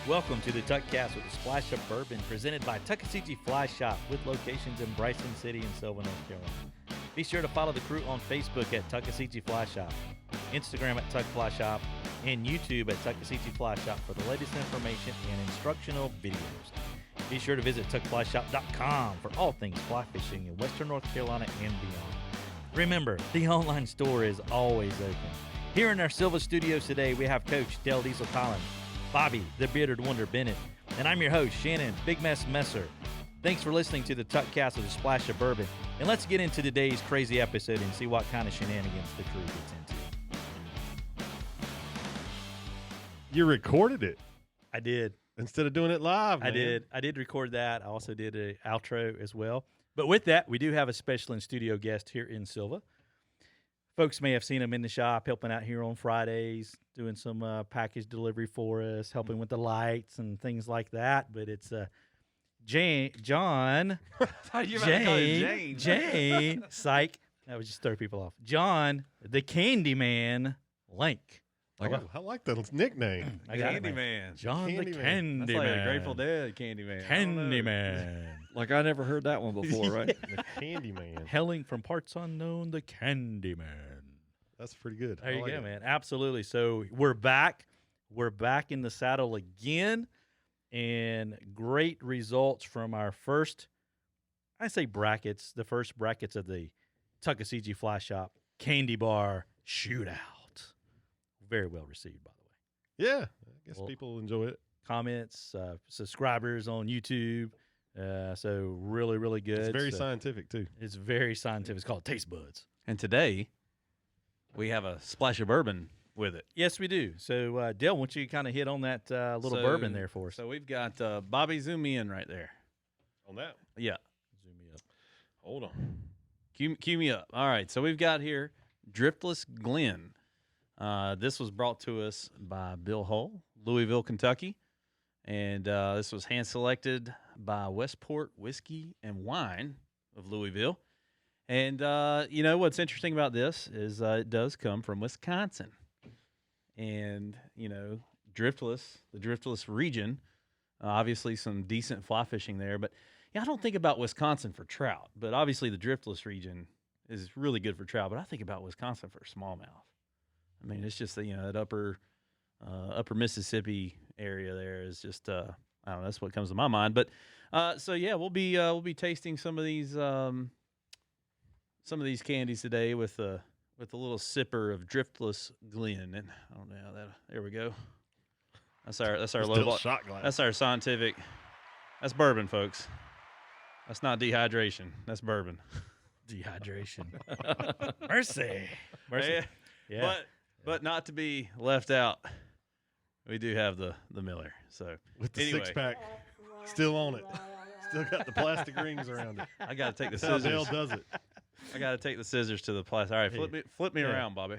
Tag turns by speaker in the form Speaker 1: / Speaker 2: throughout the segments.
Speaker 1: Welcome to the Tuckcast with a splash of bourbon, presented by Tuckasegee Fly Shop with locations in Bryson City and Sylva, North Carolina. Be sure to follow the crew on Facebook at Tuckasegee Fly Shop, Instagram at Tuck Fly Shop, and YouTube at Tuckasegee Fly Shop for the latest information and instructional videos. Be sure to visit tuckflyshop.com for all things fly fishing in Western North Carolina and beyond. Remember, the online store is always open. Here in our Sylva studios today, we have Coach Dale Diesel Collins, Bobby, the Bearded Wonder Bennett, and I'm your host, Shannon Big Mess Messer. Thanks for listening to the Tuckcast with a splash of bourbon, and let's get into today's crazy episode and see what kind of shenanigans the crew gets into.
Speaker 2: You recorded it.
Speaker 1: I did.
Speaker 2: Instead of doing it live, man.
Speaker 1: I did record that. I also did an outro as well. But with that, we do have a special in-studio guest here in Sylva. Folks may have seen him in the shop helping out here on Fridays, doing some package delivery for us, helping with the lights and things like that. But it's John. Jane. Psych. That would just throw people off. John, the Candyman Lank.
Speaker 2: I like that nickname.
Speaker 3: Candyman.
Speaker 1: John the
Speaker 2: Candyman.
Speaker 1: Candyman.
Speaker 3: That's like a Grateful Dead Candyman.
Speaker 1: Candyman.
Speaker 4: Like I never heard that one before, right?
Speaker 2: The Candyman.
Speaker 1: Hailing from parts unknown, the Candyman.
Speaker 2: That's pretty good.
Speaker 1: There
Speaker 2: I
Speaker 1: you
Speaker 2: like
Speaker 1: go,
Speaker 2: it.
Speaker 1: man. Absolutely. So we're back. We're back in the saddle again. And great results from our first, I say brackets, the first brackets of the Tuckasegee Fly Shop Candy Bar Shootout. Very well received, by the way.
Speaker 2: Yeah. I guess people enjoy it.
Speaker 1: Comments, subscribers on YouTube. So really, really good.
Speaker 2: It's very scientific, too.
Speaker 1: It's very scientific. It's called Taste Buds.
Speaker 3: And today, we have a splash of bourbon with it.
Speaker 1: Yes, we do. So, Dale, why don't you kind of hit on that little bourbon there for us?
Speaker 3: So we've got Bobby, zoom me in right there.
Speaker 2: On that.
Speaker 3: Yeah.
Speaker 1: Zoom me up.
Speaker 2: Hold on.
Speaker 3: Cue me up. All right. So we've got here Driftless Glenn. This was brought to us by Bill Hull, Louisville, Kentucky. And this was hand-selected by Westport Whiskey and Wine of Louisville. And, you know, what's interesting about this is it does come from Wisconsin. And, you know, the Driftless region, obviously some decent fly fishing there. But, yeah, I don't think about Wisconsin for trout. But, obviously, the Driftless region is really good for trout. But I think about Wisconsin for smallmouth. I mean, it's just, you know, that upper Mississippi area there is just, I don't know, that's what comes to my mind. But, so, yeah, we'll be tasting some of these candies today with a little sipper of Driftless Glenn, and I don't know how that. There we go. That's our low
Speaker 2: shot glass.
Speaker 3: That's our scientific. That's bourbon, folks. That's not dehydration. That's bourbon.
Speaker 1: Dehydration. Mercy.
Speaker 3: Yeah. But not to be left out, we do have the Miller. So
Speaker 2: With the
Speaker 3: anyway.
Speaker 2: six-pack still on it. Still got the plastic rings around it.
Speaker 3: I got to take the
Speaker 2: That's how Dale
Speaker 3: scissors.
Speaker 2: does it.
Speaker 3: I got to take the scissors to the plastic. All right, flip me around, Bobby.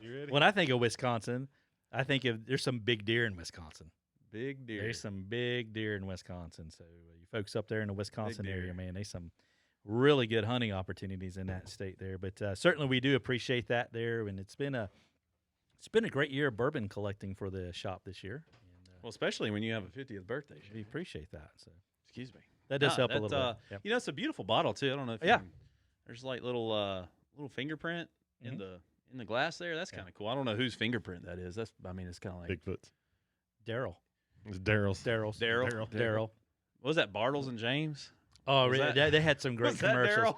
Speaker 2: You ready?
Speaker 1: When I think of Wisconsin, I think of there's some big deer in Wisconsin.
Speaker 3: Big deer.
Speaker 1: There's some big deer in Wisconsin. So you folks up there in the Wisconsin
Speaker 3: deer.
Speaker 1: area, man, there's some really good hunting opportunities in that state there. But certainly we do appreciate that there, and it's been a great year of bourbon collecting for the shop this year. And,
Speaker 3: Well, especially when you have a 50th birthday.
Speaker 1: we appreciate that. So
Speaker 3: Excuse me.
Speaker 1: that does help a
Speaker 3: that,
Speaker 1: little bit. Yep.
Speaker 3: You know, it's a beautiful bottle too. I don't know if
Speaker 1: Yeah.
Speaker 3: There's like little fingerprint in the glass there. That's kind of cool. I don't know whose fingerprint that is. It's kind of like
Speaker 2: Bigfoot's.
Speaker 1: Daryl.
Speaker 2: It's Daryl's.
Speaker 3: Daryl. What was that, Bartles and James?
Speaker 1: Oh,
Speaker 3: Was
Speaker 1: really?
Speaker 3: that-
Speaker 1: They had some great
Speaker 3: Was that
Speaker 1: commercials.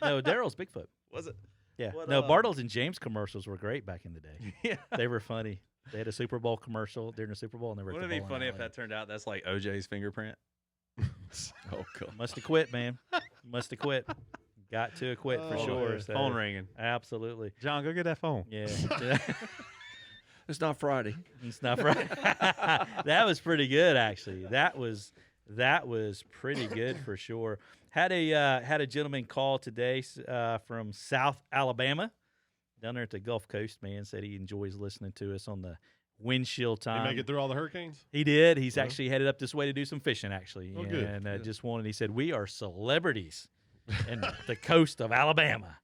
Speaker 3: Daryl?
Speaker 1: No, Daryl's Bigfoot.
Speaker 3: Was it?
Speaker 1: Yeah.
Speaker 3: What,
Speaker 1: No, Bartles and James commercials were great back in the day.
Speaker 3: Yeah.
Speaker 1: They were funny. They had a Super Bowl commercial during the Super Bowl, and they were.
Speaker 3: Wouldn't it be funny if that turned out that's like OJ's fingerprint?
Speaker 4: Oh, God.
Speaker 1: Must have quit, man. Must have quit. Got to quit for
Speaker 2: Oh,
Speaker 1: sure.
Speaker 2: man.
Speaker 1: So,
Speaker 3: Phone ringing.
Speaker 1: absolutely.
Speaker 3: John, go get that phone.
Speaker 1: Yeah.
Speaker 4: It's not Friday.
Speaker 1: It's not right. That was pretty good, actually. That was pretty good for sure. Had a gentleman call today from South Alabama, down there at the Gulf Coast. Man said he enjoys listening to us on the windshield
Speaker 2: Did
Speaker 1: time.
Speaker 2: he make it through all the hurricanes?
Speaker 1: He did. He's
Speaker 2: Well.
Speaker 1: actually headed up this way to do some fishing, actually.
Speaker 2: Oh, good.
Speaker 1: And
Speaker 2: Good.
Speaker 1: just wanted. He said we are celebrities in the coast of Alabama.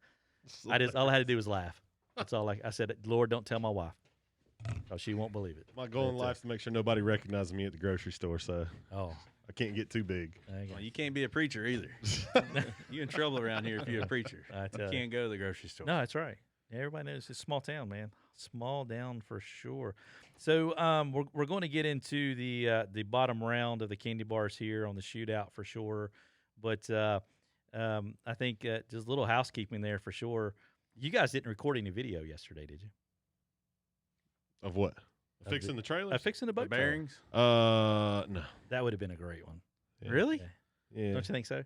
Speaker 1: All I had to do was laugh. That's all. I said, Lord, don't tell my wife. Oh, she won't believe it.
Speaker 2: My goal in
Speaker 1: But,
Speaker 2: life is to make sure nobody recognizes me at the grocery store, so
Speaker 1: Oh,
Speaker 2: I can't get too big.
Speaker 1: okay.
Speaker 3: Well, you can't be a preacher either. You in trouble around here if you're a preacher.
Speaker 1: I
Speaker 3: You
Speaker 1: tell you.
Speaker 3: can't go to the grocery store.
Speaker 1: No, that's right. Yeah, everybody knows it's a small town, man. Small town for sure. So we're going to get into the bottom round of the candy bars here on the shootout for sure. But I think just a little housekeeping there for sure. You guys didn't record any video yesterday, did you?
Speaker 2: Of what?
Speaker 1: Of
Speaker 2: Fixing the trailers?
Speaker 1: Fixing the
Speaker 3: The
Speaker 1: boat trailer.
Speaker 3: bearings.
Speaker 2: No.
Speaker 1: That would have been a great one.
Speaker 2: Yeah.
Speaker 3: Really?
Speaker 1: Yeah.
Speaker 2: Yeah.
Speaker 1: Don't you think so?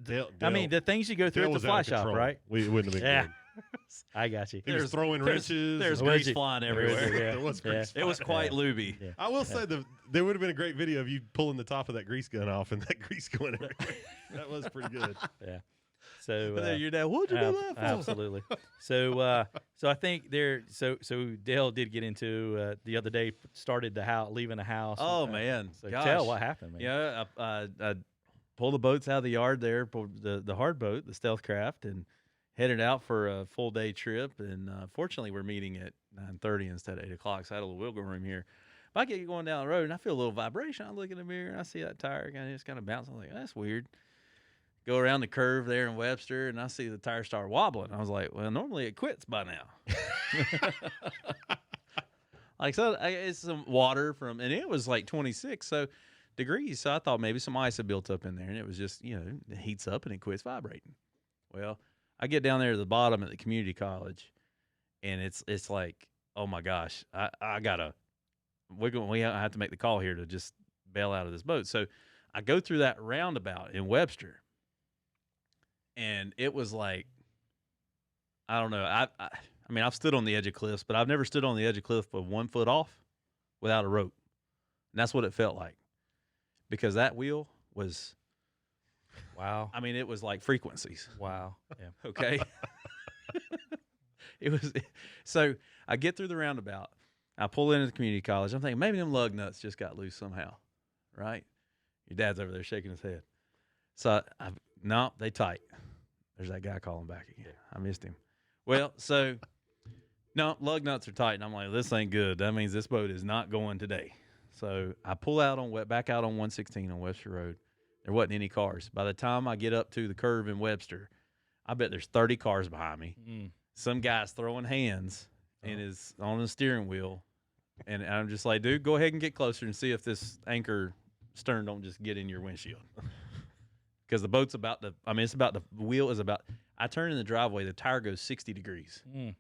Speaker 2: Dale-
Speaker 1: I mean, the things you go through
Speaker 2: Dale
Speaker 1: at the
Speaker 2: was out
Speaker 1: fly
Speaker 2: of
Speaker 1: shop,
Speaker 2: control.
Speaker 1: right?
Speaker 2: It wouldn't have been
Speaker 1: Yeah.
Speaker 2: good.
Speaker 1: I got you.
Speaker 2: He was throwing wrenches.
Speaker 3: There's
Speaker 2: and-
Speaker 1: Was
Speaker 3: grease
Speaker 1: he?
Speaker 3: flying
Speaker 1: There is,
Speaker 3: everywhere.
Speaker 1: yeah.
Speaker 2: There was
Speaker 1: Yeah.
Speaker 2: grease
Speaker 3: It was quite looby.
Speaker 1: Yeah.
Speaker 2: I will say there would have been a great video of you pulling the top of that grease gun off and that grease going everywhere. That was pretty good.
Speaker 1: Yeah. So
Speaker 3: But then your dad, what'd you do that for?
Speaker 1: absolutely. So I think there. So Dale did get into the other day. Started the house, leaving the house.
Speaker 3: Oh, man.
Speaker 1: So
Speaker 3: Gosh.
Speaker 1: tell what happened, man.
Speaker 3: Yeah, I pulled the boats out of the yard there, pulled the hard boat, the Stealth Craft, and headed out for a full day trip. And fortunately, we're meeting at 9:30 instead of 8 o'clock, so I had a little wiggle room here. But I get going down the road, and I feel a little vibration. I look in the mirror, and I see that tire just kind of bouncing. I'm like, that's weird. Go around the curve there in Webster, and I see the tire start wobbling. I was like, well, normally it quits by now. Like, so it's some water from, and it was like 26 degrees. So I thought maybe some ice had built up in there, and it was just, it heats up and it quits vibrating. Well, I get down there to the bottom at the community college, and it's like, oh my gosh, I gotta, we have to make the call here to just bail out of this boat. So I go through that roundabout in Webster, and it was like, I don't know. I mean, I've stood on the edge of cliffs, but I've never stood on the edge of cliff with 1 foot off without a rope. And that's what it felt like, because that wheel was,
Speaker 1: Wow.
Speaker 3: I mean, it was like frequencies.
Speaker 1: Wow. Yeah.
Speaker 3: Okay. It was, so I get through the roundabout. I pull into the community college. I'm thinking maybe them lug nuts just got loose somehow, right? Your dad's over there shaking his head. So no, they tight. There's that guy calling back again. I missed him. Well, so no, lug nuts are tight, and I'm like, this ain't good. That means this boat is not going today. So I pull out back out on 116 on Webster Road. There wasn't any cars. By the time I get up to the curve in Webster, I bet there's 30 cars behind me.
Speaker 1: Mm.
Speaker 3: Some guy's throwing hands and is on the steering wheel. And I'm just like, dude, go ahead and get closer and see if this anchor stern don't just get in your windshield. Because the boat's the wheel is about, I turn in the driveway, the tire goes 60 degrees.
Speaker 1: Mm.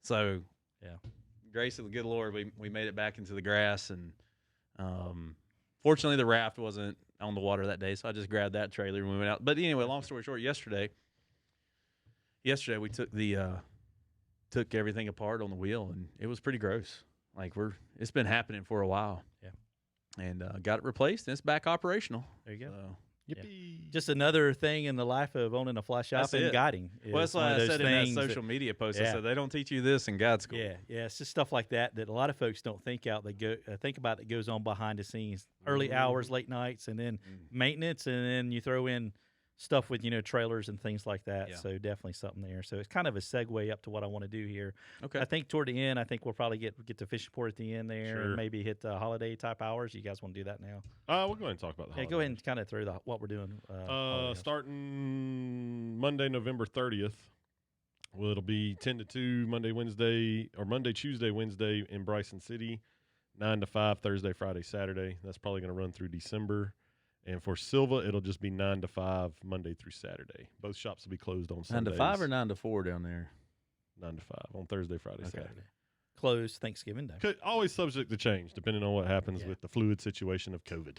Speaker 3: So,
Speaker 1: Yeah.
Speaker 3: grace of the good Lord, we made it back into the grass. And fortunately, the raft wasn't on the water that day, so I just grabbed that trailer and we went out. But anyway, long story short, yesterday we took everything apart on the wheel, and it was pretty gross. Like, it's been happening for a while.
Speaker 1: Yeah.
Speaker 3: And got it replaced, and it's back operational.
Speaker 1: There you go.
Speaker 3: So,
Speaker 2: Yippee.
Speaker 1: Just another thing in the life of owning a fly shop
Speaker 3: That's
Speaker 1: and
Speaker 3: it.
Speaker 1: guiding.
Speaker 3: well, that's
Speaker 1: is one
Speaker 3: why
Speaker 1: of
Speaker 3: I
Speaker 1: those
Speaker 3: said in that
Speaker 1: things
Speaker 3: social media post, I
Speaker 1: yeah.
Speaker 3: said, they don't teach you this in guide school.
Speaker 1: Yeah, it's just stuff like that a lot of folks don't think about that goes on behind the scenes, early hours, late nights, and then maintenance, and then you throw in stuff with trailers and things like that.
Speaker 3: Yeah.
Speaker 1: So definitely something there. So it's kind of a segue up to what I want to do here.
Speaker 3: Okay.
Speaker 1: I think toward the end, we'll probably get to fishing port at the end there,
Speaker 2: Sure.
Speaker 1: and maybe hit the holiday type hours. You guys want to do that now?
Speaker 2: We'll go ahead and talk about the
Speaker 1: Yeah, go ahead and kind of throw what we're doing. holiday.
Speaker 2: starting Monday, November 30th. Well, it'll be 10 to 2 Monday, Tuesday, Wednesday in Bryson City, 9 to 5 Thursday, Friday, Saturday. That's probably going to run through December. And for Silva, it'll just be 9 to 5 Monday through Saturday. Both shops will be closed on
Speaker 3: 9
Speaker 2: Sundays.
Speaker 3: to 5 or 9 to 4 down there?
Speaker 2: 9 to 5 on Thursday, Friday,
Speaker 3: Okay.
Speaker 2: Saturday.
Speaker 1: Closed Thanksgiving Day.
Speaker 2: Always subject to change, depending on what happens
Speaker 1: Yeah.
Speaker 2: with the fluid situation of COVID.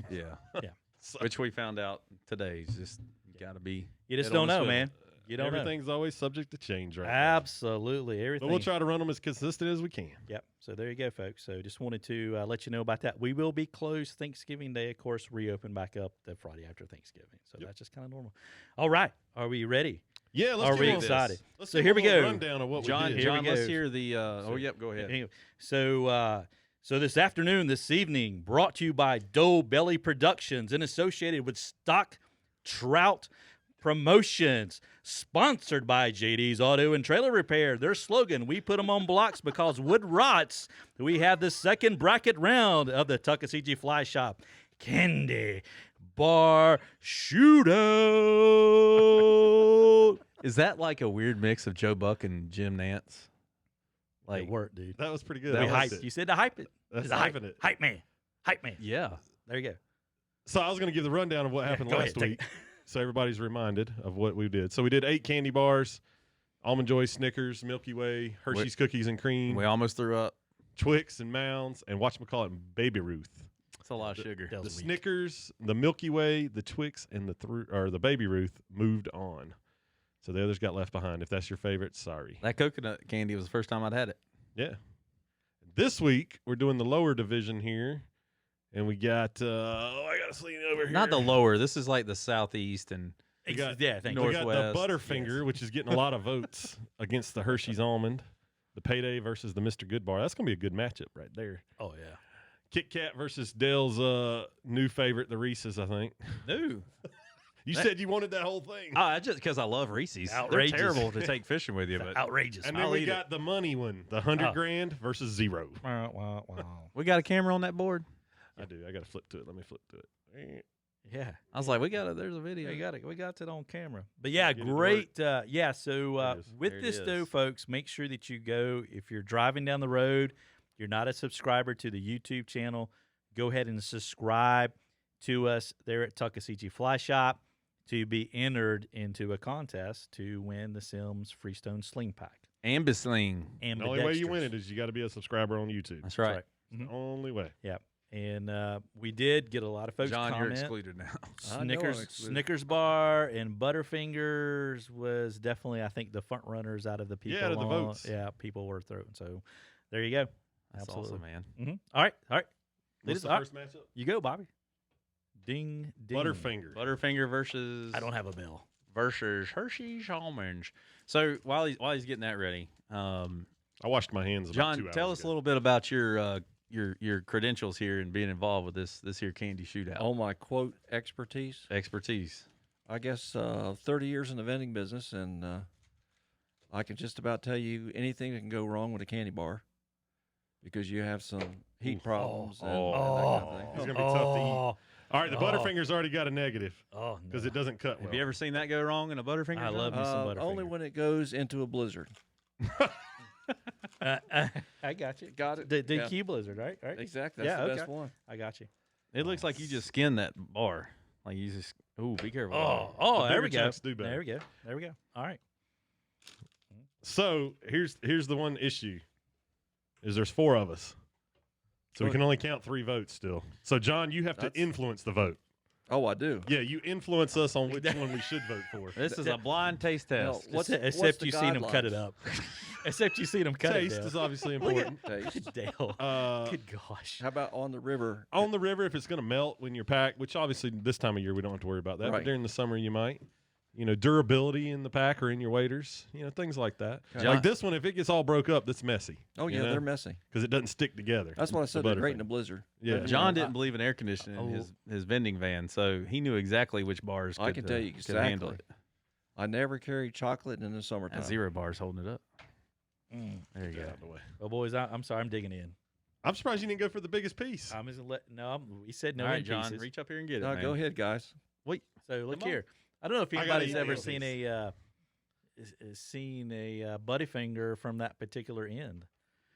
Speaker 3: Yeah.
Speaker 1: Yeah.
Speaker 2: So
Speaker 3: Which we found out today is just got to be.
Speaker 1: You just
Speaker 3: head on
Speaker 1: don't
Speaker 3: the
Speaker 1: know,
Speaker 3: swivel.
Speaker 1: man. You don't know.
Speaker 2: everything's always subject to change right now.
Speaker 1: Absolutely, everything.
Speaker 2: But we'll try to run them as consistent as we can.
Speaker 1: Yep. So there you go, folks. So just wanted to let you know about that. We will be closed Thanksgiving Day, of course, reopen back up the Friday after Thanksgiving. So that's just kind of normal. All right. Are we ready?
Speaker 2: Yeah, let's
Speaker 1: Are
Speaker 2: give
Speaker 1: we
Speaker 2: them-
Speaker 1: excited?
Speaker 2: Let's
Speaker 1: So
Speaker 2: give
Speaker 1: here
Speaker 2: them
Speaker 1: we
Speaker 2: a little
Speaker 1: go.
Speaker 2: rundown of what
Speaker 3: John,
Speaker 2: we did.
Speaker 1: Here we
Speaker 3: let's
Speaker 1: go.
Speaker 3: hear the. Yep, go ahead.
Speaker 1: Anyway, so this afternoon, this evening, brought to you by Doe Belly Productions and associated with Stock Trout promotions. Sponsored by JD's Auto and Trailer Repair. Their slogan, we put them on blocks because wood rots. We have the second bracket round of the Tuckasegee Fly Shop Candy Bar Shootout.
Speaker 3: Is that like a weird mix of Joe Buck and Jim Nance?
Speaker 1: It worked, dude.
Speaker 2: That was pretty good.
Speaker 3: That
Speaker 1: We
Speaker 3: was
Speaker 2: liked
Speaker 1: hyped.
Speaker 2: it.
Speaker 1: You said to hype it.
Speaker 2: That's
Speaker 1: It's a hype,
Speaker 2: hyping it.
Speaker 1: hype man. Hype man.
Speaker 3: Yeah.
Speaker 1: There you go.
Speaker 2: So I was going to give the rundown of what happened
Speaker 1: go
Speaker 2: last
Speaker 1: ahead,
Speaker 2: week, so everybody's reminded of what we did. So we did 8 candy bars, Almond Joy, Snickers, Milky Way, Hershey's Cookies and Cream,
Speaker 3: We almost threw up.
Speaker 2: Twix and Mounds, and whatchamacallit, Baby Ruth.
Speaker 3: It's a lot of sugar.
Speaker 1: That
Speaker 2: The
Speaker 1: was weak.
Speaker 2: Snickers, the Milky Way, the Twix, and the Baby Ruth moved on. So the others got left behind. If that's your favorite, sorry.
Speaker 3: That coconut candy was the first time I'd had it.
Speaker 2: Yeah. This week we're doing the lower division here, and we got I got to lean over here.
Speaker 3: Not the lower. This is like the southeast and
Speaker 2: We got-
Speaker 1: Yeah, thank
Speaker 2: We
Speaker 1: you.
Speaker 2: got the
Speaker 3: Northwest.
Speaker 2: Butterfinger, which is getting a lot of votes against the Hershey's Almond. The Payday versus the Mr. Good Bar. That's going to be a good matchup right there.
Speaker 1: Oh, yeah.
Speaker 2: Kit Kat versus Dale's new favorite, the Reese's, I think.
Speaker 3: no.
Speaker 2: You said you wanted that whole thing.
Speaker 3: I just because I love Reese's.
Speaker 1: Outrageous.
Speaker 3: They're terrible to take fishing with you, but
Speaker 1: Outrageous.
Speaker 2: And then
Speaker 3: I'll
Speaker 2: we
Speaker 3: eat
Speaker 2: got the money one, the 100
Speaker 1: Oh.
Speaker 2: grand versus 0.
Speaker 3: we got a camera on that board.
Speaker 2: I do. I got to flip to it. Let me flip to it.
Speaker 1: Yeah.
Speaker 3: I was like, there's a video.
Speaker 1: We got it. We got it on camera. But yeah,
Speaker 2: Get it to work.
Speaker 1: great. So
Speaker 2: There it is.
Speaker 1: with
Speaker 3: There it
Speaker 1: this though,
Speaker 3: is.
Speaker 1: folks, make sure that you go, if you're driving down the road, you're not a subscriber to the YouTube channel, go ahead and subscribe to us there at Tuckasegee Fly Shop to be entered into a contest to win the Sims Freestone Sling Pack.
Speaker 3: Ambisling.
Speaker 1: And
Speaker 2: The only way you win it is you got to be a subscriber on YouTube.
Speaker 3: That's right.
Speaker 2: The only way.
Speaker 1: Yep. And we did get a lot of folks
Speaker 3: John, you're
Speaker 1: comment.
Speaker 3: excluded now.
Speaker 4: I know I'm excluded.
Speaker 1: Snickers bar and Butterfingers was definitely, I think, the front runners out of the people.
Speaker 2: Yeah, out of the
Speaker 1: on-
Speaker 2: votes.
Speaker 1: Yeah, people were throwing. So there you go.
Speaker 3: That's
Speaker 1: Absolutely.
Speaker 3: awesome, man.
Speaker 1: All right. Lead
Speaker 2: What's
Speaker 1: us-
Speaker 2: the
Speaker 1: all right,
Speaker 2: first matchup?
Speaker 1: You go, Bobby. Ding, ding.
Speaker 2: Butterfinger.
Speaker 3: Butterfinger versus
Speaker 1: I don't have a bill.
Speaker 3: versus Hershey's Almond. So while he's getting that ready,
Speaker 2: I washed my hands about
Speaker 3: John,
Speaker 2: 2 hours
Speaker 3: tell us a
Speaker 2: ago.
Speaker 3: little bit about your credentials here and being involved with this here candy shootout.
Speaker 4: All my quote expertise.
Speaker 3: Expertise.
Speaker 4: I guess 30 years in the vending business, and I can just about tell you anything that can go wrong with a candy bar because you have some heat problems and that kind of thing.
Speaker 2: It's going to be tough to eat. All right, the
Speaker 1: Oh.
Speaker 2: Butterfinger's already got a negative
Speaker 1: Oh,
Speaker 2: because
Speaker 1: no.
Speaker 2: it doesn't cut well.
Speaker 3: Have you ever seen that go wrong in a Butterfinger?
Speaker 1: I love
Speaker 3: John?
Speaker 1: me some
Speaker 4: Only
Speaker 1: Butterfinger.
Speaker 4: when it goes into a blizzard.
Speaker 1: I got you.
Speaker 4: Got it?
Speaker 1: The
Speaker 4: Yeah.
Speaker 1: Key Blizzard, right? Right.
Speaker 4: Exactly. That's
Speaker 1: Yeah,
Speaker 4: the best
Speaker 1: okay.
Speaker 4: one.
Speaker 1: I got you.
Speaker 3: It looks like you just skinned that bar. Like you just. Ooh, be careful.
Speaker 2: The
Speaker 1: There
Speaker 2: bigger
Speaker 1: we go.
Speaker 2: chunks do better.
Speaker 1: There we go. There we go. All right.
Speaker 2: So here's the one issue: is there's 4 of us, so we can only count 3 votes still. So John, you have to
Speaker 4: That's-
Speaker 2: influence the vote.
Speaker 4: Oh, I do.
Speaker 2: Yeah, you influence us on which one we should vote for.
Speaker 3: This is a blind taste
Speaker 4: Now,
Speaker 3: test.
Speaker 1: Except
Speaker 4: the
Speaker 1: you seen him cut it
Speaker 4: guidelines?
Speaker 1: up. Except you seen him cut
Speaker 2: Taste
Speaker 1: it
Speaker 2: is
Speaker 1: down.
Speaker 2: obviously
Speaker 1: Look at-
Speaker 2: important.
Speaker 4: Taste.
Speaker 1: Dale.
Speaker 2: Uh,
Speaker 1: Good gosh.
Speaker 4: How about on the river?
Speaker 2: on the river, if it's going to melt when you're packed, which obviously this time of year we don't have to worry about that. But
Speaker 4: Right.
Speaker 2: during the summer, you might. Durability in the pack or in your waders. Things like that.
Speaker 4: Okay.
Speaker 2: Like this one, if it gets all broke up, that's messy.
Speaker 4: Oh, yeah, they're messy.
Speaker 2: because it doesn't stick together.
Speaker 4: That's what I said.
Speaker 2: The
Speaker 4: They're great in
Speaker 2: Butterfinger.
Speaker 4: a blizzard.
Speaker 2: Yeah.
Speaker 3: John didn't believe in air conditioning in
Speaker 1: Oh.
Speaker 3: his vending van, so he knew exactly which bars.
Speaker 4: I
Speaker 3: Could,
Speaker 4: can tell you
Speaker 3: could handle
Speaker 4: exactly.
Speaker 3: it.
Speaker 4: I never carry chocolate in the summertime.
Speaker 3: And 0 bars holding it up.
Speaker 1: Mm.
Speaker 3: There you
Speaker 2: Get
Speaker 3: go.
Speaker 2: out of the way.
Speaker 1: Well, boys, I'm sorry. I'm digging in.
Speaker 2: I'm surprised you didn't go for the biggest piece.
Speaker 1: We said no
Speaker 3: All right,
Speaker 1: in
Speaker 3: John,
Speaker 1: pieces.
Speaker 3: reach up here and get it.
Speaker 4: No,
Speaker 3: man.
Speaker 4: go ahead, guys.
Speaker 1: So look
Speaker 2: Come on.
Speaker 1: here. I don't know if
Speaker 2: I gotta
Speaker 1: anybody's
Speaker 2: eat
Speaker 1: ever
Speaker 2: the
Speaker 1: seen
Speaker 2: piece.
Speaker 1: a Butterfinger from that particular end.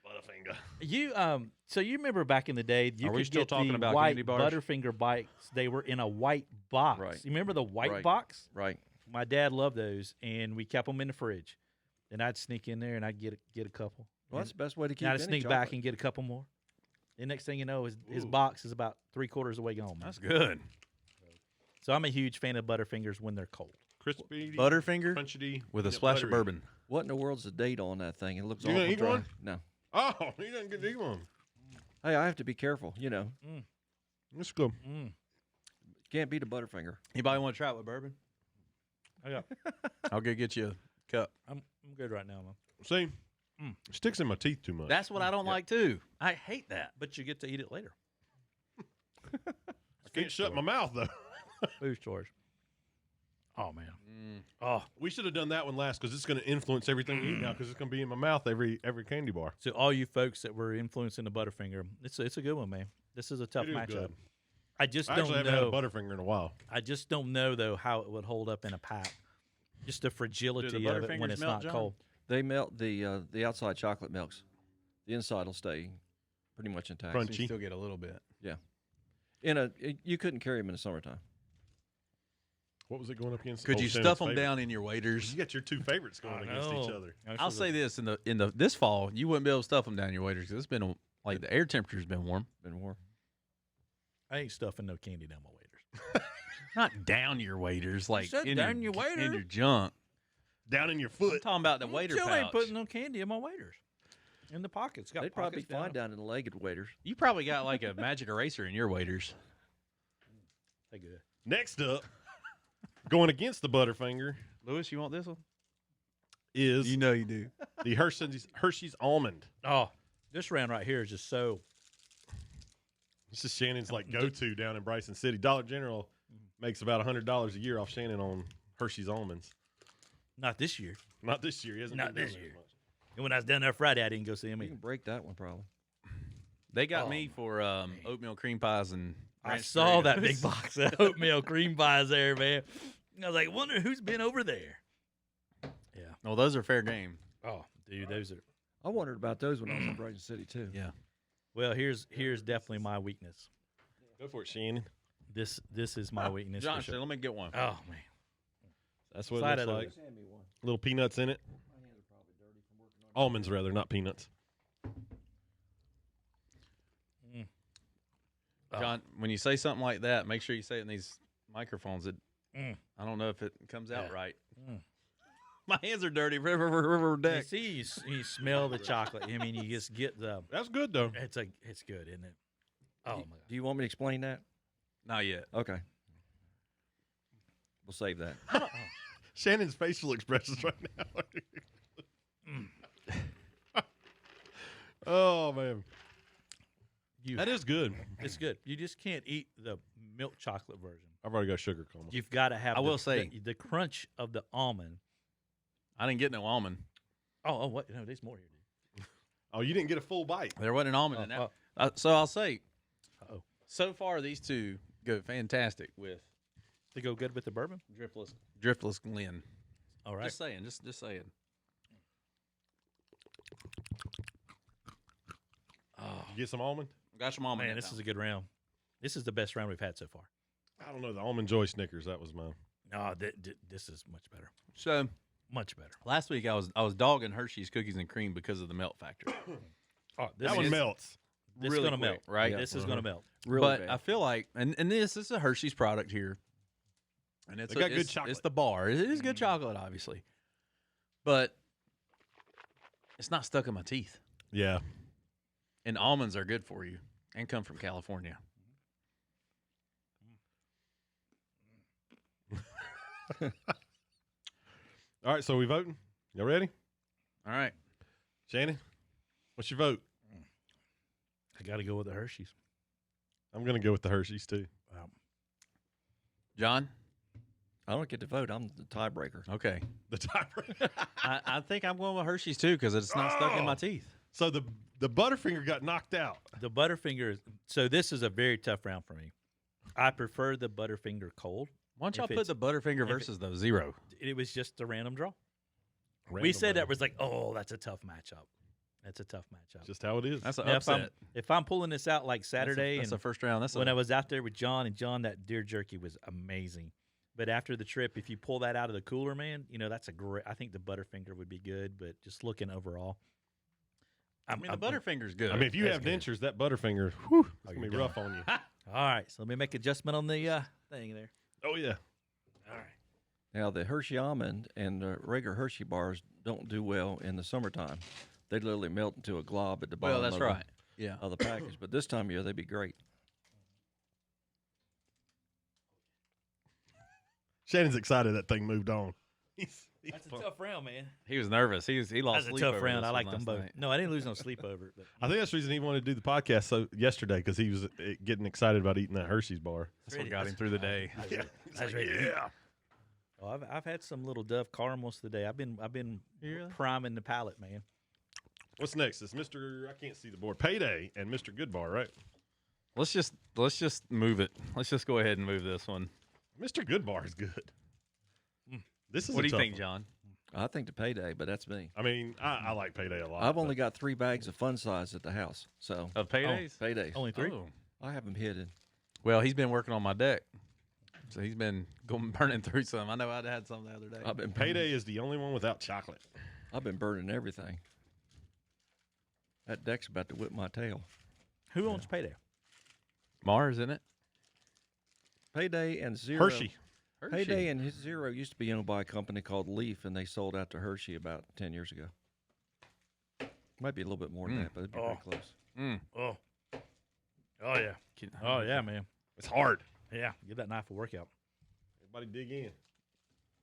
Speaker 2: Butterfinger.
Speaker 1: So you remember back in the day, you
Speaker 3: Are
Speaker 1: could
Speaker 3: we still
Speaker 1: get
Speaker 3: talking
Speaker 1: the
Speaker 3: about
Speaker 1: white
Speaker 3: candy bars?
Speaker 1: Butterfinger bites. They were in a white box.
Speaker 4: Right.
Speaker 1: You remember the white
Speaker 4: Right.
Speaker 1: box?
Speaker 4: Right.
Speaker 1: My dad loved those, and we kept them in the fridge. And I'd sneak in there and I'd get a couple.
Speaker 4: Well, that's the best way to keep
Speaker 1: And I'd
Speaker 4: any
Speaker 1: sneak back
Speaker 4: chocolate.
Speaker 1: and get a couple more. The next thing you know, his
Speaker 2: Ooh.
Speaker 1: box is about 3/4 of the way gone. man.
Speaker 3: That's good.
Speaker 1: So I'm a huge fan of Butterfingers when they're cold.
Speaker 2: Crispy,
Speaker 3: Butterfinger
Speaker 2: crunchy,
Speaker 3: with a
Speaker 2: peanut
Speaker 3: splash of
Speaker 2: buttery.
Speaker 3: bourbon.
Speaker 4: What in the world's the date on that thing? It looks
Speaker 2: You gonna
Speaker 4: awful
Speaker 2: eat
Speaker 4: dry.
Speaker 2: one?
Speaker 4: No.
Speaker 2: Oh, you didn't get to eat one.
Speaker 4: Hey, I have to be careful.
Speaker 2: Let's go.
Speaker 4: Can't beat a Butterfinger.
Speaker 3: Anybody want to try it with bourbon?
Speaker 1: I got.
Speaker 3: I'll go get you a cup.
Speaker 1: I'm good right now, man.
Speaker 2: See, it sticks in my teeth too much.
Speaker 3: That's what I don't like too. I hate that.
Speaker 1: But you get to eat it later.
Speaker 2: I can't shut my mouth though.
Speaker 1: Food stores. Oh man.
Speaker 3: Mm.
Speaker 1: Oh,
Speaker 2: We should have done that one last because it's going to influence everything we eat now because it's going to be in my mouth every candy bar.
Speaker 1: so all you folks that were influencing the Butterfinger, it's a good one, man. This is a tough
Speaker 2: It is
Speaker 1: matchup.
Speaker 2: good.
Speaker 1: I just
Speaker 2: I
Speaker 1: don't
Speaker 2: actually haven't had a
Speaker 1: know.
Speaker 2: Butterfinger in a while.
Speaker 1: I just don't know though how it would hold up in a pack. Just the fragility of it when
Speaker 3: Butterfingers
Speaker 1: it's
Speaker 3: melt,
Speaker 1: not
Speaker 3: John?
Speaker 1: cold.
Speaker 4: They melt the outside chocolate melts. The inside will stay pretty much intact.
Speaker 2: Crunchy.
Speaker 3: So you still get a little bit.
Speaker 4: You couldn't carry them in the summertime.
Speaker 2: What was it going up against?
Speaker 3: Could
Speaker 2: Oh,
Speaker 3: you
Speaker 2: Shannon's
Speaker 3: stuff them
Speaker 2: favorite.
Speaker 3: down in your waders?
Speaker 2: You got your two favorites going against each other.
Speaker 3: I'll say this: in the this fall, you wouldn't be able to stuff them down your waders 'cause it's been like the air temperature's been warm.
Speaker 4: Been warm.
Speaker 1: I ain't stuffing no candy down my waders.
Speaker 3: Not down your waders, like
Speaker 1: said
Speaker 3: in
Speaker 1: down your wader.
Speaker 3: in your junk.
Speaker 2: Down in your
Speaker 3: I'm
Speaker 2: foot.
Speaker 3: talking about the wader
Speaker 1: Still ain't
Speaker 3: pouch.
Speaker 1: putting no candy in my waders. In the pockets. Got
Speaker 4: They'd probably be
Speaker 1: pockets
Speaker 4: fine down in the legged waders.
Speaker 3: You probably got like a magic eraser in your waders.
Speaker 1: They good.
Speaker 2: Next up, going against the Butterfinger
Speaker 3: Lewis, you want this one?
Speaker 2: is
Speaker 3: know you do.
Speaker 2: the Hershey's Almond.
Speaker 1: Oh, this round right here is just so.
Speaker 2: This is Shannon's like go-to down in Bryson City. Dollar General makes about $100 a year off Shannon on Hershey's almonds.
Speaker 1: Not this year.
Speaker 2: Not this year. He hasn't
Speaker 1: Not
Speaker 2: been
Speaker 1: this
Speaker 2: doing
Speaker 1: year.
Speaker 2: that much.
Speaker 1: And when I was down there Friday, I didn't go see him
Speaker 4: You
Speaker 1: either.
Speaker 4: can break that one probably.
Speaker 3: They got
Speaker 1: Oh,
Speaker 3: me for oatmeal cream pies and.
Speaker 1: I
Speaker 3: ranch
Speaker 1: saw that
Speaker 3: Doritos.
Speaker 1: big box of oatmeal cream pies there, man. I was like, wonder who's been over there. Yeah.
Speaker 3: Well, those are fair game.
Speaker 1: Oh, dude, those are.
Speaker 4: I wondered about those when I was in Bryson City too.
Speaker 3: Yeah.
Speaker 1: Well, here's definitely my weakness.
Speaker 2: Go for it, Shannon.
Speaker 1: This is my weakness.
Speaker 3: John,
Speaker 1: for sure.
Speaker 3: let me get one.
Speaker 1: Oh man.
Speaker 2: That's what
Speaker 1: Slide
Speaker 2: it
Speaker 1: it
Speaker 2: looks
Speaker 1: over.
Speaker 2: like. Little peanuts in it. Almonds, rather, not peanuts.
Speaker 3: John, when you say something like that, make sure you say it in these microphones.
Speaker 1: Mm.
Speaker 3: I don't know if it comes out
Speaker 1: Yeah.
Speaker 3: right.
Speaker 1: Mm.
Speaker 3: My hands are dirty. River
Speaker 1: You
Speaker 3: deck.
Speaker 1: see, you smell the chocolate. I mean, you just get the.
Speaker 2: That's good, though.
Speaker 1: It's good, isn't it? Oh my
Speaker 4: Do you want me to explain that?
Speaker 3: Not yet.
Speaker 4: Okay. We'll save that.
Speaker 1: God.
Speaker 2: Shannon's facial expressions right now. Oh, man. That is good.
Speaker 1: It's good. You just can't eat the milk chocolate version.
Speaker 2: I've already got sugar coma.
Speaker 1: You've got to have.
Speaker 3: I will say-
Speaker 1: the crunch of the almond.
Speaker 3: I didn't get no almond.
Speaker 1: Oh, what? No, there's more here, dude.
Speaker 2: Oh, you didn't get a full bite.
Speaker 3: There wasn't an almond in
Speaker 1: Oh,
Speaker 3: that. So I'll say,
Speaker 1: oh.
Speaker 3: so far these two go fantastic with
Speaker 1: They go good with the bourbon.
Speaker 3: Driftless Glenn.
Speaker 1: All right.
Speaker 3: Just saying. Just saying.
Speaker 1: Oh
Speaker 2: You get some almond?
Speaker 3: Got some almond.
Speaker 1: man,
Speaker 3: in
Speaker 1: this
Speaker 3: that
Speaker 1: is a good round. This is the best round we've had so far.
Speaker 2: I don't know. The Almond Joy Snickers, that was mine.
Speaker 1: No, this is much better.
Speaker 3: So
Speaker 1: Much better.
Speaker 3: last week I was dogging Hershey's cookies and cream because of the melt factor.
Speaker 1: Oh, this
Speaker 2: That one
Speaker 1: is,
Speaker 2: melts.
Speaker 1: This is
Speaker 3: really
Speaker 1: gonna
Speaker 3: quick,
Speaker 1: melt,
Speaker 3: right?
Speaker 4: Yeah.
Speaker 1: This is gonna melt.
Speaker 4: Really
Speaker 3: but
Speaker 4: bad.
Speaker 3: I feel like, and this is a Hershey's product here, and it's
Speaker 2: They got good
Speaker 3: it's
Speaker 2: chocolate.
Speaker 3: the bar. It is good chocolate, obviously, but it's not stuck in my teeth.
Speaker 2: Yeah.
Speaker 3: And almonds are good for you, and come from California.
Speaker 2: All right, so we voting? Y'all ready?
Speaker 3: All right,
Speaker 2: Shannon, what's your vote?
Speaker 1: I got to go with the Hershey's.
Speaker 2: I'm going to go with the Hershey's, too.
Speaker 1: Wow.
Speaker 3: John.
Speaker 4: I don't get to vote. I'm the tiebreaker.
Speaker 3: Okay,
Speaker 2: The tiebreaker.
Speaker 3: I think I'm going with Hershey's too because it's not stuck in my
Speaker 2: Oh.
Speaker 3: teeth.
Speaker 2: So the Butterfinger got knocked out.
Speaker 1: The Butterfinger. So this is a very tough round for me. I prefer the Butterfinger cold.
Speaker 3: Why don't y'all
Speaker 1: If
Speaker 3: put
Speaker 1: it's-
Speaker 3: the Butterfinger versus the Zero?
Speaker 1: It was just a random draw. We
Speaker 2: Random
Speaker 1: said that
Speaker 2: random.
Speaker 1: was like, oh, that's a tough matchup. That's a tough matchup.
Speaker 2: Just how it is.
Speaker 3: That's an
Speaker 1: Now,
Speaker 3: upset.
Speaker 1: if I'm pulling this out like Saturday,
Speaker 3: that's
Speaker 1: and
Speaker 3: the first round. That's
Speaker 1: when I was out there with John, that deer jerky was amazing. But after the trip, if you pull that out of the cooler, man, that's a great. I think the Butterfinger would be good. But just looking overall,
Speaker 3: I mean, the Butterfinger's good.
Speaker 2: I mean, if you
Speaker 1: That's
Speaker 2: have
Speaker 1: good.
Speaker 2: dentures, that Butterfinger, whew, it's
Speaker 1: Oh,
Speaker 2: going to
Speaker 1: you're
Speaker 2: be rough on you.
Speaker 1: all right. So let me make adjustment on the thing there.
Speaker 2: Oh, yeah.
Speaker 1: All right.
Speaker 4: Now the Hershey almond and the regular Hershey bars don't do well in the summertime. They literally melt into a glob at the bottom.
Speaker 3: well, that's
Speaker 4: of
Speaker 3: right. Yeah.
Speaker 4: of the package. But this time of year, they'd be great.
Speaker 2: Shannon's excited that thing moved on. He's
Speaker 1: That's a
Speaker 2: fun.
Speaker 1: tough round, man.
Speaker 3: He was nervous. He lost
Speaker 1: That's a
Speaker 3: sleep
Speaker 1: tough
Speaker 3: over
Speaker 1: round.
Speaker 3: this
Speaker 1: I
Speaker 3: one
Speaker 1: like them
Speaker 3: last
Speaker 1: both.
Speaker 3: night.
Speaker 1: No, I didn't lose no sleep over it. But
Speaker 2: I think that's the reason he wanted to do the podcast yesterday because he was getting excited about eating that Hershey's bar.
Speaker 3: That's what got him through the day.
Speaker 1: I was ready to eat. Oh, I've had some little Dove caramels today. I've been
Speaker 3: Really?
Speaker 1: priming the palate, man.
Speaker 2: What's next? It's Mr. I can't see the board. Payday and Mr. Goodbar, right?
Speaker 3: Let's just move it. Let's just go ahead and move this one.
Speaker 2: Mr. Goodbar is good. This is
Speaker 3: What
Speaker 2: a
Speaker 3: do you
Speaker 2: tough
Speaker 3: think,
Speaker 2: one.
Speaker 3: John?
Speaker 4: I think the Payday, but that's me.
Speaker 2: I mean, I like Payday a lot.
Speaker 4: I've only got 3 bags of fun size at the house, so
Speaker 3: Of paydays?
Speaker 4: Paydays.
Speaker 1: Only 3.
Speaker 3: Oh.
Speaker 4: I have them hidden.
Speaker 3: Well, he's been working on my deck, so he's been burning through some. I know I'd had some the other day.
Speaker 4: I've been
Speaker 2: Payday is the only one without chocolate.
Speaker 4: I've been burning everything. That deck's about to whip my tail.
Speaker 1: Who owns Payday?
Speaker 3: Mars, isn't it?
Speaker 4: Payday and Zero.
Speaker 2: Hershey.
Speaker 4: Payday and his Zero used to be owned by a company called Leaf, and they sold out to Hershey about 10 years ago. Might be a little bit more than that, but it'd be very close.
Speaker 3: Mm.
Speaker 1: Oh. Oh yeah. Oh yeah, man.
Speaker 2: It's hard.
Speaker 1: Yeah. Give that knife a workout.
Speaker 2: Everybody dig in.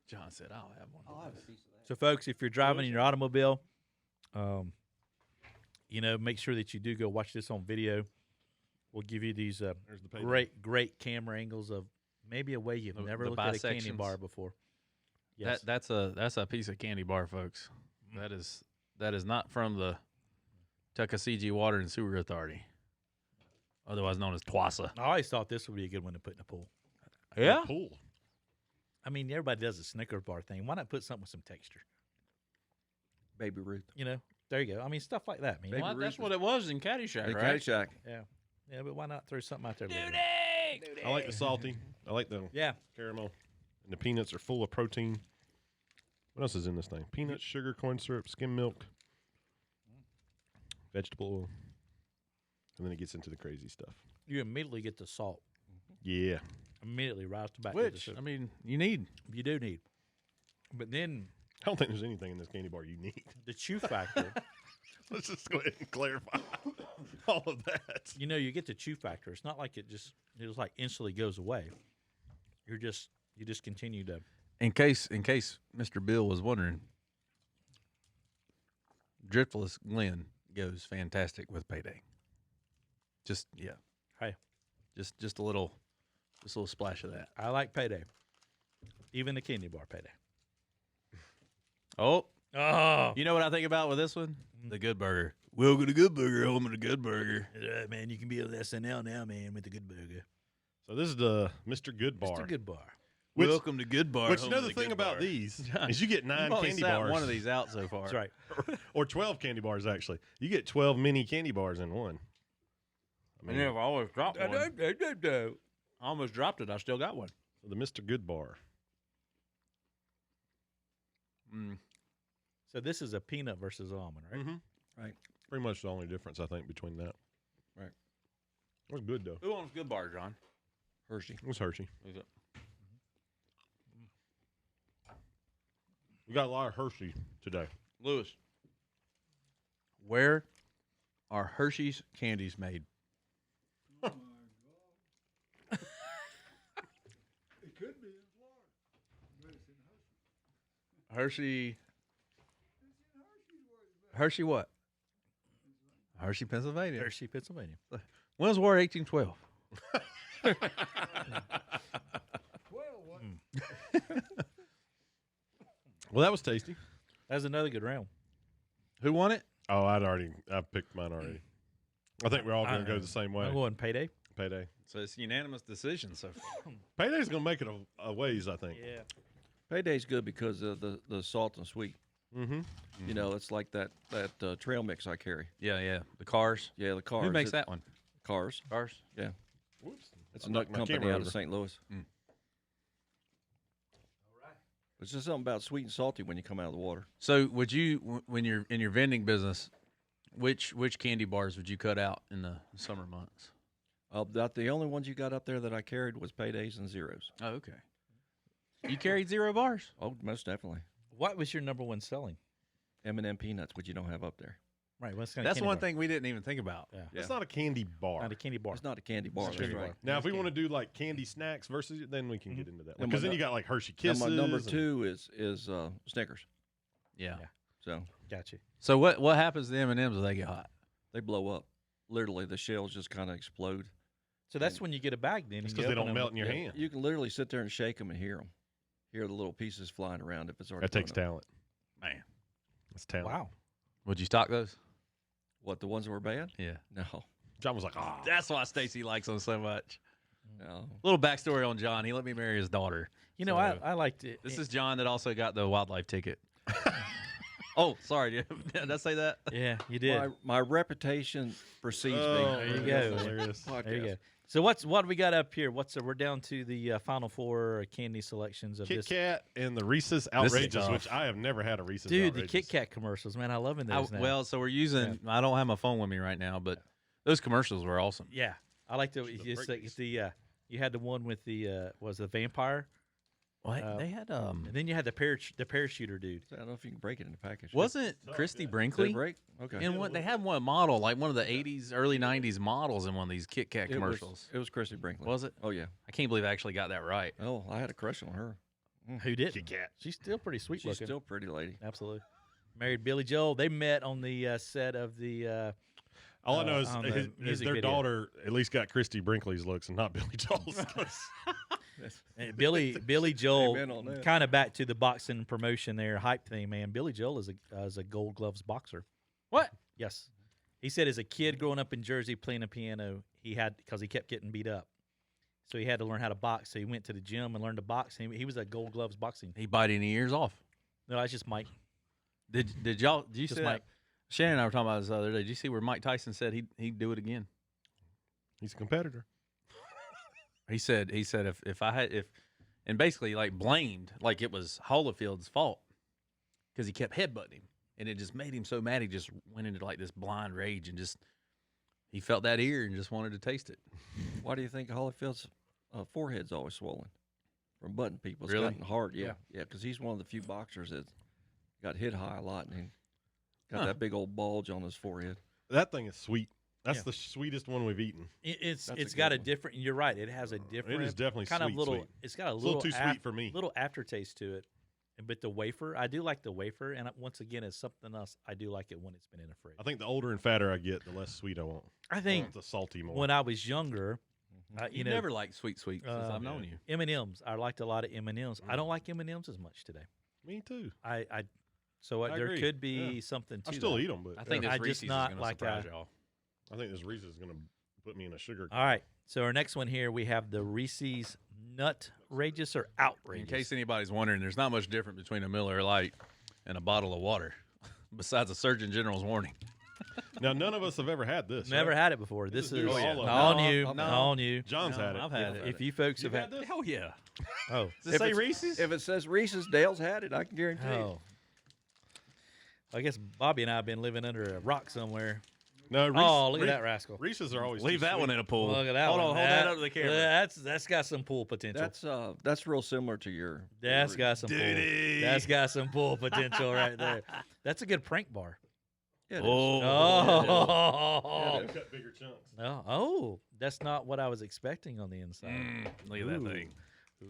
Speaker 3: John said, "I'll have one."
Speaker 4: I'll have a piece of that.
Speaker 1: So, folks, if you're driving in your automobile, make sure that you do go watch this on video. We'll give you these
Speaker 2: There's the Payday.
Speaker 1: great camera angles of maybe a way you've never
Speaker 3: the
Speaker 1: looked at a candy
Speaker 3: bisections.
Speaker 1: bar before. Yes.
Speaker 3: That's a piece of candy bar, folks. That is not from the Tuckasegee Water and Sewer Authority, otherwise known as TWASA.
Speaker 1: I always thought this would be a good one to put in the pool.
Speaker 3: Yeah.
Speaker 2: Pool.
Speaker 1: I mean, everybody does a Snickers bar thing. Why not put something with some texture?
Speaker 4: Baby Ruth.
Speaker 1: There you go. I mean, stuff like that, man.
Speaker 4: Baby
Speaker 3: Well,
Speaker 4: Ruth
Speaker 3: that's
Speaker 4: is-
Speaker 3: what it was in Caddyshack,
Speaker 4: Hey,
Speaker 3: right?
Speaker 4: Caddyshack.
Speaker 1: Yeah, but why not throw something out there?
Speaker 2: I like the salty. I like the
Speaker 1: Yeah.
Speaker 2: caramel. And the peanuts are full of protein. What else is in this thing? Peanuts, sugar, corn syrup, skim milk, vegetable oil. And then it gets into the crazy stuff.
Speaker 1: You immediately get the salt.
Speaker 2: Yeah.
Speaker 1: Immediately right off the back. of the
Speaker 3: Which,
Speaker 1: soup.
Speaker 3: I mean, you need.
Speaker 1: You do need. But then
Speaker 2: I don't think there's anything in this candy bar you need.
Speaker 1: the chew factor,
Speaker 2: Let's just go ahead and clarify all of that.
Speaker 1: you get the chew factor. It's not like it just like instantly goes away. You just continue to.
Speaker 3: In case Mr. Bill was wondering, Driftless Glenn goes fantastic with Payday. Just
Speaker 1: Hey.
Speaker 3: just a little splash of that.
Speaker 1: I like Payday. Even the candy bar Payday.
Speaker 3: Oh,
Speaker 1: Oh,
Speaker 3: you know what I think about with this one? The Good Burger. Welcome to Good Burger, home of the Good Burger.
Speaker 1: man, you can be on SNL now, man, with the good burger.
Speaker 2: So this is the Mr. Good Bar.
Speaker 1: It's a good bar.
Speaker 2: Which-
Speaker 3: Welcome to Good Bar.
Speaker 2: Which
Speaker 3: home
Speaker 2: you know
Speaker 3: of
Speaker 2: the thing
Speaker 3: Good
Speaker 2: about
Speaker 3: Bar.
Speaker 2: these
Speaker 3: John,
Speaker 2: is you get 9
Speaker 3: You've only
Speaker 2: candy
Speaker 3: sat
Speaker 2: bars.
Speaker 3: one of these out so far.
Speaker 1: That's right.
Speaker 2: Or 12 candy bars, actually. You get 12 mini candy bars in one. I
Speaker 3: And if I always drop one,
Speaker 1: No.
Speaker 3: I almost dropped it. I still got one.
Speaker 2: so the Mr. Good Bar.
Speaker 3: Mm.
Speaker 1: So this is a peanut versus almond, right?
Speaker 2: Mm-hmm.
Speaker 4: Right.
Speaker 2: Pretty much the only difference, I think, between that.
Speaker 4: Right.
Speaker 2: It was good, though.
Speaker 3: Who owns Good Bar, John?
Speaker 4: Hershey.
Speaker 2: It was Hershey.
Speaker 3: Who's it?
Speaker 2: We got a lot of Hershey today.
Speaker 3: Lewis. Where are Hershey's candies made?
Speaker 5: It could be in Florida, but it's in Hershey.
Speaker 3: Hershey.
Speaker 5: It's in Hershey's where it's at.
Speaker 3: Hershey what? Hershey, Pennsylvania.
Speaker 1: Hershey, Pennsylvania.
Speaker 3: When was war 1812?
Speaker 5: 12, what?
Speaker 2: Well, that was tasty.
Speaker 1: That's another good round.
Speaker 3: Who won it?
Speaker 2: Oh, I picked mine already. I think we're all going to go the same way.
Speaker 1: I'm going Payday.
Speaker 2: Payday.
Speaker 3: So it's a unanimous decision so far.
Speaker 2: Payday's going to make it a ways, I think.
Speaker 1: Yeah.
Speaker 4: Payday's good because of the salt and sweet.
Speaker 2: Mm-hmm.
Speaker 4: You know, it's like that trail mix I carry.
Speaker 3: Yeah. The cars.
Speaker 4: Yeah, the cars.
Speaker 3: Who makes that one?
Speaker 4: Cars.
Speaker 3: Cars.
Speaker 4: Yeah.
Speaker 2: Whoops.
Speaker 4: It's a nut
Speaker 2: my
Speaker 4: company
Speaker 2: camera
Speaker 4: out
Speaker 2: over.
Speaker 4: of St. Louis.
Speaker 3: Mm.
Speaker 4: It's just something about sweet and salty when you come out of the water.
Speaker 3: So would you, when you're in your vending business, which candy bars would you cut out in the summer months?
Speaker 4: About the only ones you got up there that I carried was Paydays and Zeros.
Speaker 3: Oh, okay. You carried 0 bars?
Speaker 4: Oh, most definitely.
Speaker 1: What was your number one selling?
Speaker 4: M&M peanuts, which you don't have up there.
Speaker 1: Right. What's kind of
Speaker 3: That's
Speaker 1: candy
Speaker 3: one
Speaker 1: bar?
Speaker 3: thing we didn't even think about.
Speaker 1: Yeah.
Speaker 2: It's not a candy bar.
Speaker 1: Not a candy bar.
Speaker 4: It's not a candy bar.
Speaker 1: It's a
Speaker 4: That's
Speaker 1: candy
Speaker 4: right.
Speaker 1: bar.
Speaker 2: Now, if we want to do like candy snacks versus, then we can get into that.
Speaker 4: And
Speaker 2: Because
Speaker 4: my
Speaker 2: then you
Speaker 4: nu-
Speaker 2: got like Hershey
Speaker 4: Now,
Speaker 2: Kisses.
Speaker 4: my number
Speaker 2: and-
Speaker 4: 2 is Snickers.
Speaker 3: Yeah.
Speaker 1: Yeah.
Speaker 4: So
Speaker 1: Gotcha.
Speaker 3: So what happens to the M&Ms if they get hot?
Speaker 4: they blow up. Literally, the shells just kind of explode.
Speaker 1: So that's when you get a bag then.
Speaker 2: It's
Speaker 1: and
Speaker 2: because
Speaker 1: you
Speaker 2: they
Speaker 1: open
Speaker 2: don't
Speaker 1: them
Speaker 2: melt in your
Speaker 1: with-
Speaker 2: hand.
Speaker 4: You can literally sit there and shake them and hear hear the little pieces flying around if it's already.
Speaker 2: That takes
Speaker 4: grown up.
Speaker 2: talent.
Speaker 3: Man.
Speaker 2: That's talent.
Speaker 1: Wow.
Speaker 3: Would you stock those?
Speaker 4: What, the ones that were bad?
Speaker 3: Yeah.
Speaker 4: No,
Speaker 2: John was like, "Ah,
Speaker 3: That's why Stacy likes them so much.
Speaker 4: no.
Speaker 3: Little backstory on John. He let me marry his daughter.
Speaker 1: You know,
Speaker 3: So,
Speaker 1: I liked it.
Speaker 3: This is John that also got the wildlife ticket. Oh, sorry. Did I say that?
Speaker 1: Yeah, you did.
Speaker 4: My reputation precedes
Speaker 2: Oh,
Speaker 1: There you
Speaker 4: me.
Speaker 1: go.
Speaker 2: that's hilarious.
Speaker 1: There you go. So what do we got up here? We're down to the final four candy selections of
Speaker 2: Kit
Speaker 1: this.
Speaker 2: Kat and the Reese's
Speaker 3: is
Speaker 2: Outrageous,
Speaker 3: tough.
Speaker 2: which I have never had a Reese's
Speaker 1: Dude,
Speaker 2: Outrageous.
Speaker 1: the Kit Kat commercials, man, I loving those now.
Speaker 3: Well, so we're using. I don't have my phone with me right now, but those commercials were awesome.
Speaker 1: Yeah, I like the
Speaker 2: Should have
Speaker 1: it's
Speaker 2: break
Speaker 1: like the you had the one with the was the vampire,
Speaker 3: What they had?
Speaker 1: and then you had the parachuter dude.
Speaker 4: I don't know if you can break it in the package.
Speaker 3: Wasn't Christy
Speaker 4: Did
Speaker 3: Brinkley?
Speaker 4: it break? Okay.
Speaker 3: And what they had one model, like one of the '80s, early '90s models in one of these Kit Kat commercials.
Speaker 4: It was Christy Brinkley.
Speaker 3: Was it?
Speaker 4: Oh yeah.
Speaker 3: I can't believe I actually got that right.
Speaker 4: Oh, I had a crush on her.
Speaker 1: Who did?
Speaker 2: Kit Kat.
Speaker 1: She's still pretty sweet
Speaker 4: She's
Speaker 1: looking.
Speaker 4: still a pretty lady.
Speaker 1: Absolutely. Married Billy Joel. They met on the set of the.
Speaker 2: All I know is,
Speaker 1: on the
Speaker 2: is
Speaker 1: music
Speaker 2: their
Speaker 1: video.
Speaker 2: daughter at least got Christy Brinkley's looks and not Billy Joel's.
Speaker 1: And Billy Joel,
Speaker 4: Amen on that.
Speaker 1: kind of back to the boxing promotion there, hype thing, man. Billy Joel is a Gold Gloves boxer.
Speaker 3: What?
Speaker 1: Yes, he said as a kid growing up in Jersey playing the piano, because he kept getting beat up, so he had to learn how to box. So he went to the gym and learned to box. He was a Gold Gloves boxing.
Speaker 3: He bite any ears off?
Speaker 1: No, that's just Mike.
Speaker 3: Did you
Speaker 1: Just
Speaker 3: see
Speaker 1: Mike.
Speaker 3: that? Shannon and I were talking about this the other day. Did you see where Mike Tyson said he'd do it again?
Speaker 2: He's a competitor.
Speaker 3: He said if I had and basically like blamed like it was Holofield's fault because he kept headbutting him and it just made him so mad he just went into like this blind rage and just he felt that ear and just wanted to taste it.
Speaker 4: Why do you think Holyfield's forehead's always swollen from butting people? It's
Speaker 3: Really?
Speaker 4: gotten hard. Yeah, yeah, because he's one of the few boxers that got hit high a lot and he got that big old bulge on his forehead.
Speaker 2: That thing is sweet. That's
Speaker 1: Yeah.
Speaker 2: the sweetest one we've eaten.
Speaker 1: It's
Speaker 4: That's a
Speaker 1: got
Speaker 4: good
Speaker 1: a
Speaker 4: one.
Speaker 1: different. You're right. It has a different.
Speaker 2: It is definitely
Speaker 1: kind
Speaker 2: sweet,
Speaker 1: of little.
Speaker 2: sweet.
Speaker 1: It's got a
Speaker 2: It's
Speaker 1: little
Speaker 2: too sweet for me.
Speaker 1: Little aftertaste to it. But the wafer, I do like the wafer, and once again, it's something else. I do like it when it's been in a fridge.
Speaker 2: I think the older and fatter I get, the less sweet I want.
Speaker 1: I
Speaker 2: I
Speaker 1: think
Speaker 2: want the salty more.
Speaker 1: when I was younger,
Speaker 3: You
Speaker 1: know,
Speaker 3: never liked sweet since I've known
Speaker 2: yeah.
Speaker 3: you.
Speaker 1: M&Ms. I liked a lot of M&Ms. I don't like M&Ms as much today.
Speaker 2: Me too.
Speaker 1: So
Speaker 2: I
Speaker 1: there
Speaker 2: agree.
Speaker 1: could be
Speaker 2: Yeah.
Speaker 1: something to
Speaker 2: I still
Speaker 1: that.
Speaker 2: eat them, but
Speaker 3: I think
Speaker 2: yeah.
Speaker 3: this
Speaker 1: I just
Speaker 3: Reese's
Speaker 1: not
Speaker 3: is going to
Speaker 1: like
Speaker 3: surprise y'all.
Speaker 2: I think this Reese's is going to put me in a sugar.
Speaker 1: All right. So our next one here, we have the Reese's Nutrageous or Outrageous.
Speaker 3: In case anybody's wondering, there's not much different between a Miller Lite and a bottle of water, besides a Surgeon General's warning.
Speaker 2: Now, none of us have ever had this.
Speaker 1: Never
Speaker 2: right?
Speaker 1: had it before. This
Speaker 2: is
Speaker 1: is
Speaker 2: new to all of us.
Speaker 1: all
Speaker 3: No,
Speaker 1: new.
Speaker 3: no.
Speaker 1: All new.
Speaker 2: John's had it.
Speaker 3: I've had it.
Speaker 1: If you folks
Speaker 2: You've
Speaker 1: have
Speaker 2: had this?
Speaker 3: Hell yeah.
Speaker 1: oh,
Speaker 3: Does it say
Speaker 4: it's-
Speaker 3: Reese's?
Speaker 4: If it says Reese's, Dale's had it. I can guarantee you.
Speaker 1: oh. I guess Bobby and I have been living under a rock somewhere.
Speaker 2: No, Reese,
Speaker 1: Oh, look at that rascal.
Speaker 2: Reese's are always
Speaker 3: Leave
Speaker 2: too
Speaker 3: that
Speaker 2: sweet.
Speaker 3: one in a pool.
Speaker 1: Look at that
Speaker 3: Hold
Speaker 1: one.
Speaker 3: on, hold that up to the camera.
Speaker 1: That's got some pool potential.
Speaker 4: That's real similar to your.
Speaker 1: That's got some
Speaker 2: Duty.
Speaker 1: pool. That's got some pool potential right there. That's a good prank bar.
Speaker 4: Yeah, it is.
Speaker 1: Oh,
Speaker 2: They've got bigger chunks.
Speaker 1: no. Oh, that's not what I was expecting on the inside.
Speaker 3: Look at that
Speaker 1: Ooh.
Speaker 3: thing.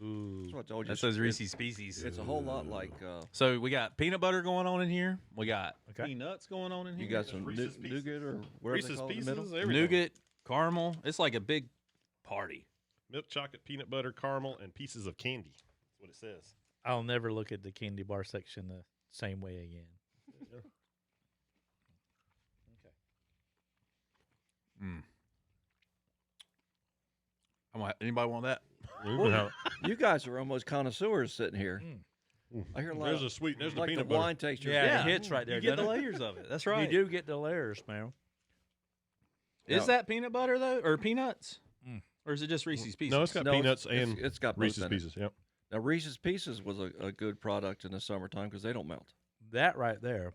Speaker 1: Ooh.
Speaker 4: That's what I told you.
Speaker 3: That says
Speaker 4: It's-
Speaker 3: Reese's Species.
Speaker 4: It's a whole lot like
Speaker 3: So we got peanut butter going on in here. We got
Speaker 1: Okay.
Speaker 3: peanuts going on in here.
Speaker 4: you got some
Speaker 2: Reese's Pieces.
Speaker 4: nougat or whatever
Speaker 2: Reese's
Speaker 4: they call it in
Speaker 2: Pieces,
Speaker 4: the middle.
Speaker 2: everything.
Speaker 3: nougat, caramel. It's like a big party.
Speaker 2: Milk chocolate, peanut butter, caramel, and pieces of candy. That's what it says.
Speaker 1: I'll never look at the candy bar section the same way again.
Speaker 3: Anybody want that?
Speaker 4: You guys are almost connoisseurs sitting here. I hear a lot.
Speaker 2: There's
Speaker 4: of,
Speaker 2: a sweet. There's the
Speaker 4: like
Speaker 2: peanut
Speaker 4: the
Speaker 2: butter.
Speaker 4: wine taster.
Speaker 1: Yeah, it hits right there.
Speaker 3: You get the
Speaker 1: doesn't it?
Speaker 3: layers of it. That's right.
Speaker 1: You do get the layers, man.
Speaker 3: Is
Speaker 4: No.
Speaker 3: that peanut butter though, or peanuts, or is it just Reese's Pieces?
Speaker 2: No, it's got
Speaker 4: No,
Speaker 2: peanuts
Speaker 4: it's-
Speaker 2: and
Speaker 4: it's got both
Speaker 2: Reese's
Speaker 4: in it.
Speaker 2: Pieces. Yep.
Speaker 4: Now Reese's Pieces was a good product in the summertime because they don't melt.
Speaker 1: That right there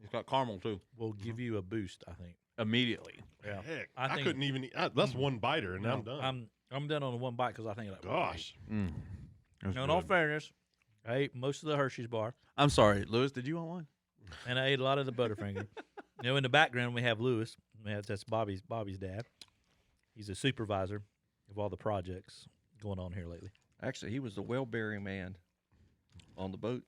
Speaker 3: It's got caramel too.
Speaker 1: will give you a boost, I think.
Speaker 3: Immediately.
Speaker 1: Yeah.
Speaker 2: Heck,
Speaker 1: I
Speaker 2: I,
Speaker 1: think-
Speaker 2: couldn't even eat. That's one biter, and I'm done.
Speaker 1: I'm done on the one bite because I think like
Speaker 2: Gosh.
Speaker 1: Now, in all fairness, I ate most of the Hershey's bar,
Speaker 3: I'm sorry, Lewis. Did you want one?
Speaker 1: and I ate a lot of the Butterfinger. In the background we have Lewis. That's Bobby's dad. He's a supervisor of all the projects going on here lately.
Speaker 4: Actually, he was the well-bearing man on the boat.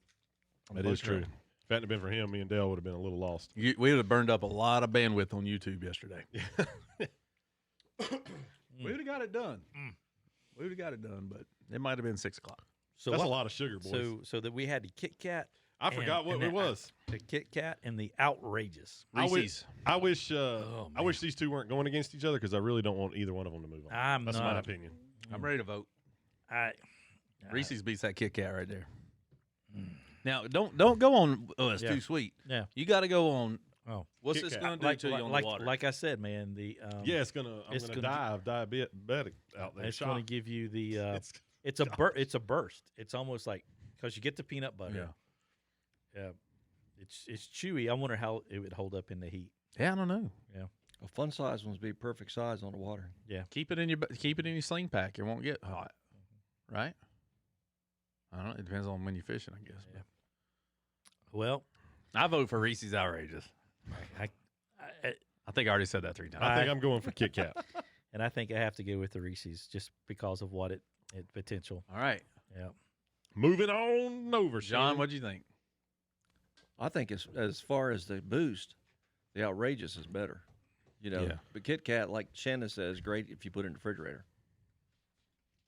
Speaker 4: on the
Speaker 2: That
Speaker 4: boat
Speaker 2: is true.
Speaker 4: trip.
Speaker 2: If it hadn't been for him, me and Dale would have been a little lost.
Speaker 3: We would have burned up a lot of bandwidth on YouTube yesterday. We would have got it done. We would have got it done, but it might have been 6 o'clock.
Speaker 1: So
Speaker 2: That's
Speaker 1: what-
Speaker 2: a lot of sugar, boys.
Speaker 1: So that we had the Kit Kat.
Speaker 2: I forgot what it was.
Speaker 1: The Kit Kat and the outrageous.
Speaker 3: Reese's.
Speaker 2: I wish
Speaker 1: Oh,
Speaker 2: I wish these two weren't going against each other because I really don't want either one of them to move on. That's my
Speaker 1: not.
Speaker 2: opinion.
Speaker 3: I'm ready to vote. Reese's beats that Kit Kat right there. Now, don't go on. Oh, it's
Speaker 1: Yeah.
Speaker 3: too sweet.
Speaker 1: Yeah.
Speaker 3: You got to go on.
Speaker 1: Oh,
Speaker 3: What's
Speaker 2: Kit
Speaker 3: this
Speaker 2: Kat.
Speaker 3: going to do
Speaker 1: like
Speaker 3: to you on
Speaker 1: like,
Speaker 3: the water?
Speaker 1: like I said, man. The
Speaker 2: Yeah, I'm gonna
Speaker 1: it's gonna
Speaker 2: diabetic out there.
Speaker 1: it's going to give you the.
Speaker 2: It's-
Speaker 1: It's a it's a burst. It's almost like because you get the peanut butter. Yeah. It's chewy. I wonder how it would hold up in the heat.
Speaker 3: Yeah, I don't know.
Speaker 4: A fun size ones be perfect size on the water.
Speaker 3: Keep it in your sling pack. It won't get hot, right? I don't know. It depends on when you're fishing, I guess.
Speaker 1: Yeah. Well,
Speaker 3: I vote for Reese's Outrageous.
Speaker 1: I
Speaker 3: I think I already said that 3 times.
Speaker 2: I think I'm going for Kit Kat.
Speaker 1: and I think I have to go with the Reese's just because of what it potential.
Speaker 3: All right,
Speaker 1: Yeah.
Speaker 2: Moving on over,
Speaker 3: John.
Speaker 2: Shannon.
Speaker 3: What'd you think?
Speaker 4: I think as far as the boost, the outrageous is better. You know,
Speaker 3: Yeah.
Speaker 4: but Kit Kat, like Shannon says, is great if you put it in the refrigerator.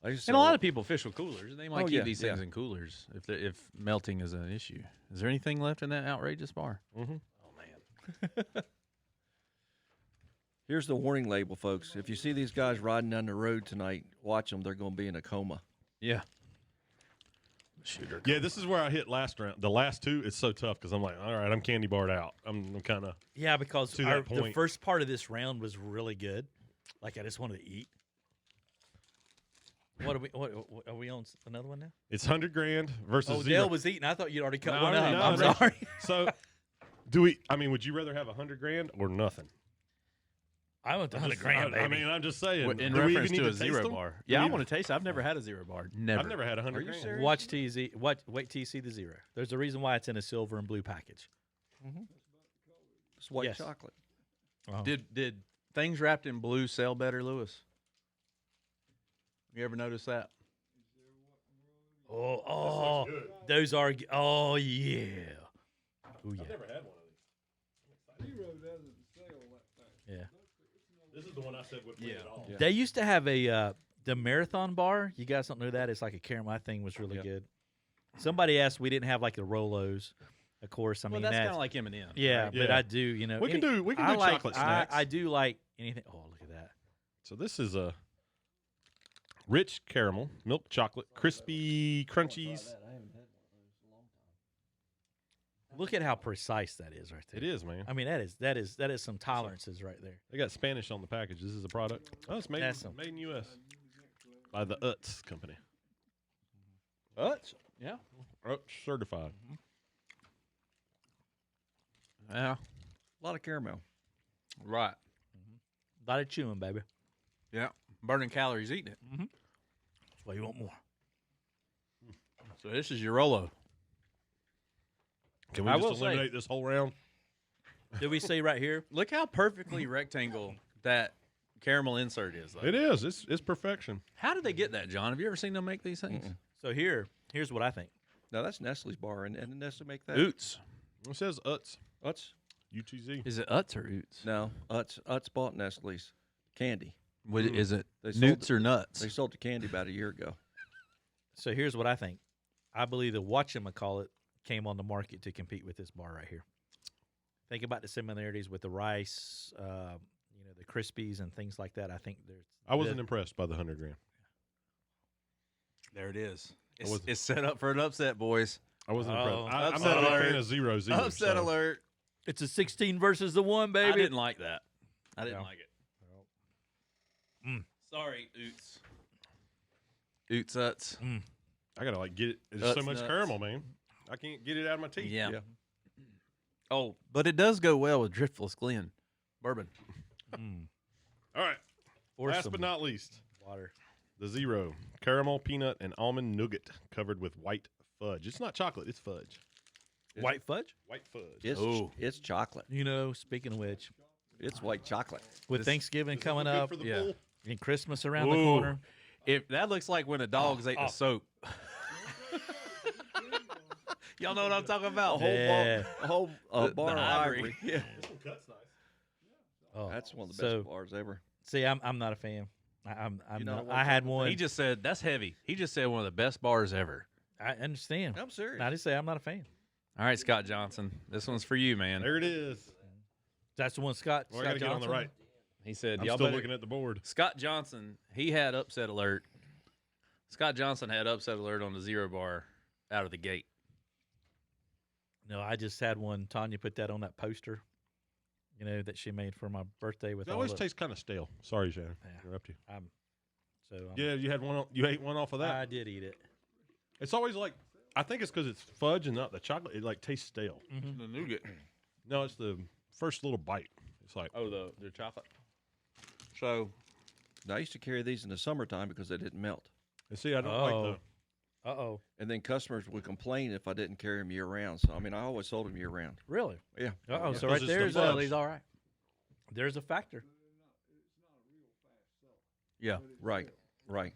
Speaker 4: I used to
Speaker 3: And a
Speaker 4: sell
Speaker 3: lot
Speaker 4: it-
Speaker 3: of people fish with coolers. They might
Speaker 4: Oh,
Speaker 3: keep
Speaker 4: yeah,
Speaker 3: these things in coolers if melting is an issue. Is there anything left in that Outrageous bar?
Speaker 2: Mhm.
Speaker 3: Oh man.
Speaker 4: Here's the warning label, folks. If you see these guys riding down the road tonight, watch them. They're going to be in a coma.
Speaker 3: Yeah. Shooter.
Speaker 2: Yeah, this is where I hit last round. The last two, it's so tough because I'm like, all right, I'm candy barred out. I'm kind of.
Speaker 1: Yeah, because
Speaker 2: To that
Speaker 1: the
Speaker 2: point.
Speaker 1: first part of this round was really good. Like I just wanted to eat. What are we on another one now?
Speaker 2: It's 100 grand versus
Speaker 1: Oh,
Speaker 2: zero.
Speaker 1: Dale was eating. I thought you'd already cut
Speaker 3: No,
Speaker 1: one up.
Speaker 3: no,
Speaker 1: I'm
Speaker 2: no.
Speaker 1: sorry.
Speaker 2: So, do we? I mean, would you rather have 100 grand or nothing?
Speaker 1: I went to 100 grand, baby.
Speaker 2: I mean, I'm just saying.
Speaker 3: In
Speaker 2: do we
Speaker 3: reference
Speaker 2: even
Speaker 3: to
Speaker 2: need
Speaker 3: a
Speaker 2: taste
Speaker 3: zero
Speaker 2: them?
Speaker 3: bar.
Speaker 2: Do
Speaker 3: Yeah, I
Speaker 2: we-
Speaker 3: want to taste it. I've never had a zero bar. Never.
Speaker 2: I've never had 100
Speaker 4: Are you
Speaker 2: grand.
Speaker 4: serious?
Speaker 1: Watch TZ. Wait till you see the zero. There's a reason why it's in a silver and blue package.
Speaker 4: It's white
Speaker 1: Yes.
Speaker 4: chocolate.
Speaker 3: Did things wrapped in blue sell better, Lewis? You ever notice that?
Speaker 1: Oh, those are. Oh yeah. Oh yeah.
Speaker 2: I've never had one of these.
Speaker 5: Zero doesn't sell that fast.
Speaker 1: Yeah.
Speaker 2: This is the one I said would win it all.
Speaker 4: Yeah.
Speaker 1: They used to have a the marathon bar. You guys don't know that? It's like a caramel. That thing was really
Speaker 4: Yep.
Speaker 1: good. Somebody asked we didn't have like the Rolos. Of course, I
Speaker 3: Well,
Speaker 1: mean
Speaker 3: that's kind
Speaker 1: that's
Speaker 3: of like M&M.
Speaker 1: yeah,
Speaker 3: right?
Speaker 1: but
Speaker 2: Yeah.
Speaker 1: I do. You know,
Speaker 2: We can do
Speaker 1: I like,
Speaker 2: chocolate snacks.
Speaker 1: I do like anything. Oh, look at that.
Speaker 2: So this is a rich caramel, milk chocolate, crispy crunchies.
Speaker 1: Look at how precise that is right there.
Speaker 2: It is, man.
Speaker 1: I mean, that is some tolerances right there.
Speaker 2: They got Spanish on the package. This is a product. Oh, it's made,
Speaker 1: That's some-
Speaker 2: made in U.S. by the Utz company.
Speaker 3: Utz? Yeah.
Speaker 2: Utz certified.
Speaker 3: Yeah.
Speaker 4: A lot of caramel.
Speaker 3: Right.
Speaker 1: A lot of chewing, baby.
Speaker 3: Yeah. Burning calories eating it.
Speaker 1: That's why you want more.
Speaker 3: So this is your Rolo.
Speaker 2: Can we
Speaker 3: I
Speaker 2: just
Speaker 3: will say-
Speaker 2: eliminate this whole round?
Speaker 1: Did we say right here?
Speaker 3: Look how perfectly rectangle that caramel insert is. Though.
Speaker 2: It is. It's perfection.
Speaker 3: How did they get that, John? Have you ever seen them make these things?
Speaker 1: So here's what I think.
Speaker 4: Now, that's Nestle's bar, and didn't Nestle make that?
Speaker 3: Oots.
Speaker 2: It says Utz.
Speaker 4: Utz?
Speaker 2: UTZ.
Speaker 3: Is it Utz or Oots?
Speaker 4: No, Utz bought Nestle's candy.
Speaker 3: Is it
Speaker 4: They sold
Speaker 3: Newts
Speaker 4: it-
Speaker 3: or Nuts?
Speaker 4: They sold the candy about a year ago.
Speaker 1: So here's what I think. I believe the whatchamacallit came on the market to compete with this bar right here. Think about the similarities with the rice, the Krispies and things like that. I think there's.
Speaker 2: I wasn't impressed by the 100 grand.
Speaker 3: There it is.
Speaker 2: wasn't-
Speaker 3: It's set up for an upset, boys.
Speaker 2: I wasn't
Speaker 1: Uh-oh.
Speaker 2: impressed. I'm
Speaker 3: Upset
Speaker 2: not a big
Speaker 3: alert.
Speaker 2: fan of zeros either.
Speaker 3: Upset
Speaker 2: so-
Speaker 3: alert.
Speaker 1: It's a 16 versus the 1, baby.
Speaker 3: I didn't like that. I didn't
Speaker 1: No.
Speaker 3: like it.
Speaker 1: Mm.
Speaker 3: Sorry, Oots. Oots Utz.
Speaker 2: I gotta like get it. There's so
Speaker 3: Utz
Speaker 2: much
Speaker 3: nuts.
Speaker 2: caramel, man. I can't get it out of my teeth.
Speaker 3: Yeah.
Speaker 4: Yeah.
Speaker 3: Oh, but it does go well with Driftless Glenn bourbon.
Speaker 2: All right.
Speaker 1: Or
Speaker 2: Last
Speaker 1: some
Speaker 2: but not least,
Speaker 1: water.
Speaker 2: the zero caramel, peanut, and almond nougat covered with white fudge. It's not chocolate. It's fudge.
Speaker 1: White fudge?
Speaker 2: White fudge.
Speaker 4: It's chocolate.
Speaker 1: You know, speaking of which,
Speaker 4: It's white chocolate.
Speaker 1: with Thanksgiving coming
Speaker 2: Good
Speaker 1: up
Speaker 2: for the
Speaker 3: yeah.
Speaker 2: bull.
Speaker 1: and Christmas around the
Speaker 3: Ooh.
Speaker 1: corner,
Speaker 3: If that looks like when the dogs ate the soap. Y'all know what I'm talking about?
Speaker 1: Yeah.
Speaker 4: A whole
Speaker 3: The-
Speaker 4: bar
Speaker 3: the
Speaker 4: of
Speaker 3: ivory.
Speaker 4: ivory. Yeah.
Speaker 2: This one cuts nice.
Speaker 1: oh,
Speaker 4: That's one of the
Speaker 1: so,
Speaker 4: best bars ever.
Speaker 1: See, I'm not a fan. I'm
Speaker 4: You're not
Speaker 1: not.
Speaker 4: a one
Speaker 1: I had
Speaker 4: chocolate
Speaker 1: one.
Speaker 3: He just said that's heavy. He just said one of the best bars ever.
Speaker 1: I understand.
Speaker 4: I'm serious.
Speaker 1: I just say I'm not a fan.
Speaker 3: All right, Scott Johnson. This one's for you, man.
Speaker 2: There it is.
Speaker 1: That's the one Scott.
Speaker 2: Well, I
Speaker 1: Scott
Speaker 2: got to get on the
Speaker 1: Johnson?
Speaker 2: right.
Speaker 3: He said,
Speaker 2: I'm
Speaker 3: y'all
Speaker 2: still
Speaker 3: better.
Speaker 2: looking at the board.
Speaker 3: Scott Johnson, he had upset alert. Scott Johnson had upset alert on the zero bar out of the gate.
Speaker 1: No, I just had one. Tanya put that on that poster, that she made for my birthday with
Speaker 2: It
Speaker 1: all
Speaker 2: always
Speaker 1: the.
Speaker 2: tastes kind of stale. Sorry, Shannon.
Speaker 1: Yeah.
Speaker 2: Interrupt you.
Speaker 1: Yeah,
Speaker 2: You had one. You ate one off of that.
Speaker 1: I did eat it.
Speaker 2: It's always like, I think it's because it's fudge and not the chocolate. It like tastes stale.
Speaker 1: Mm-hmm.
Speaker 3: The nougat.
Speaker 2: No, it's the first little bite. It's like,
Speaker 3: Oh, the chocolate. So,
Speaker 4: I used to carry these in the summertime because they didn't melt.
Speaker 2: and see, I don't like the.
Speaker 1: Uh-oh.
Speaker 4: And then customers would complain if I didn't carry them year round. So, I always sold them year round.
Speaker 1: Really?
Speaker 4: Yeah.
Speaker 1: Uh-oh.
Speaker 2: Yeah.
Speaker 1: So
Speaker 2: 'Cause
Speaker 1: right
Speaker 2: it's
Speaker 1: there's
Speaker 2: the fudge.
Speaker 1: he's all right. There's a factor.
Speaker 3: yeah.
Speaker 4: Right. Right.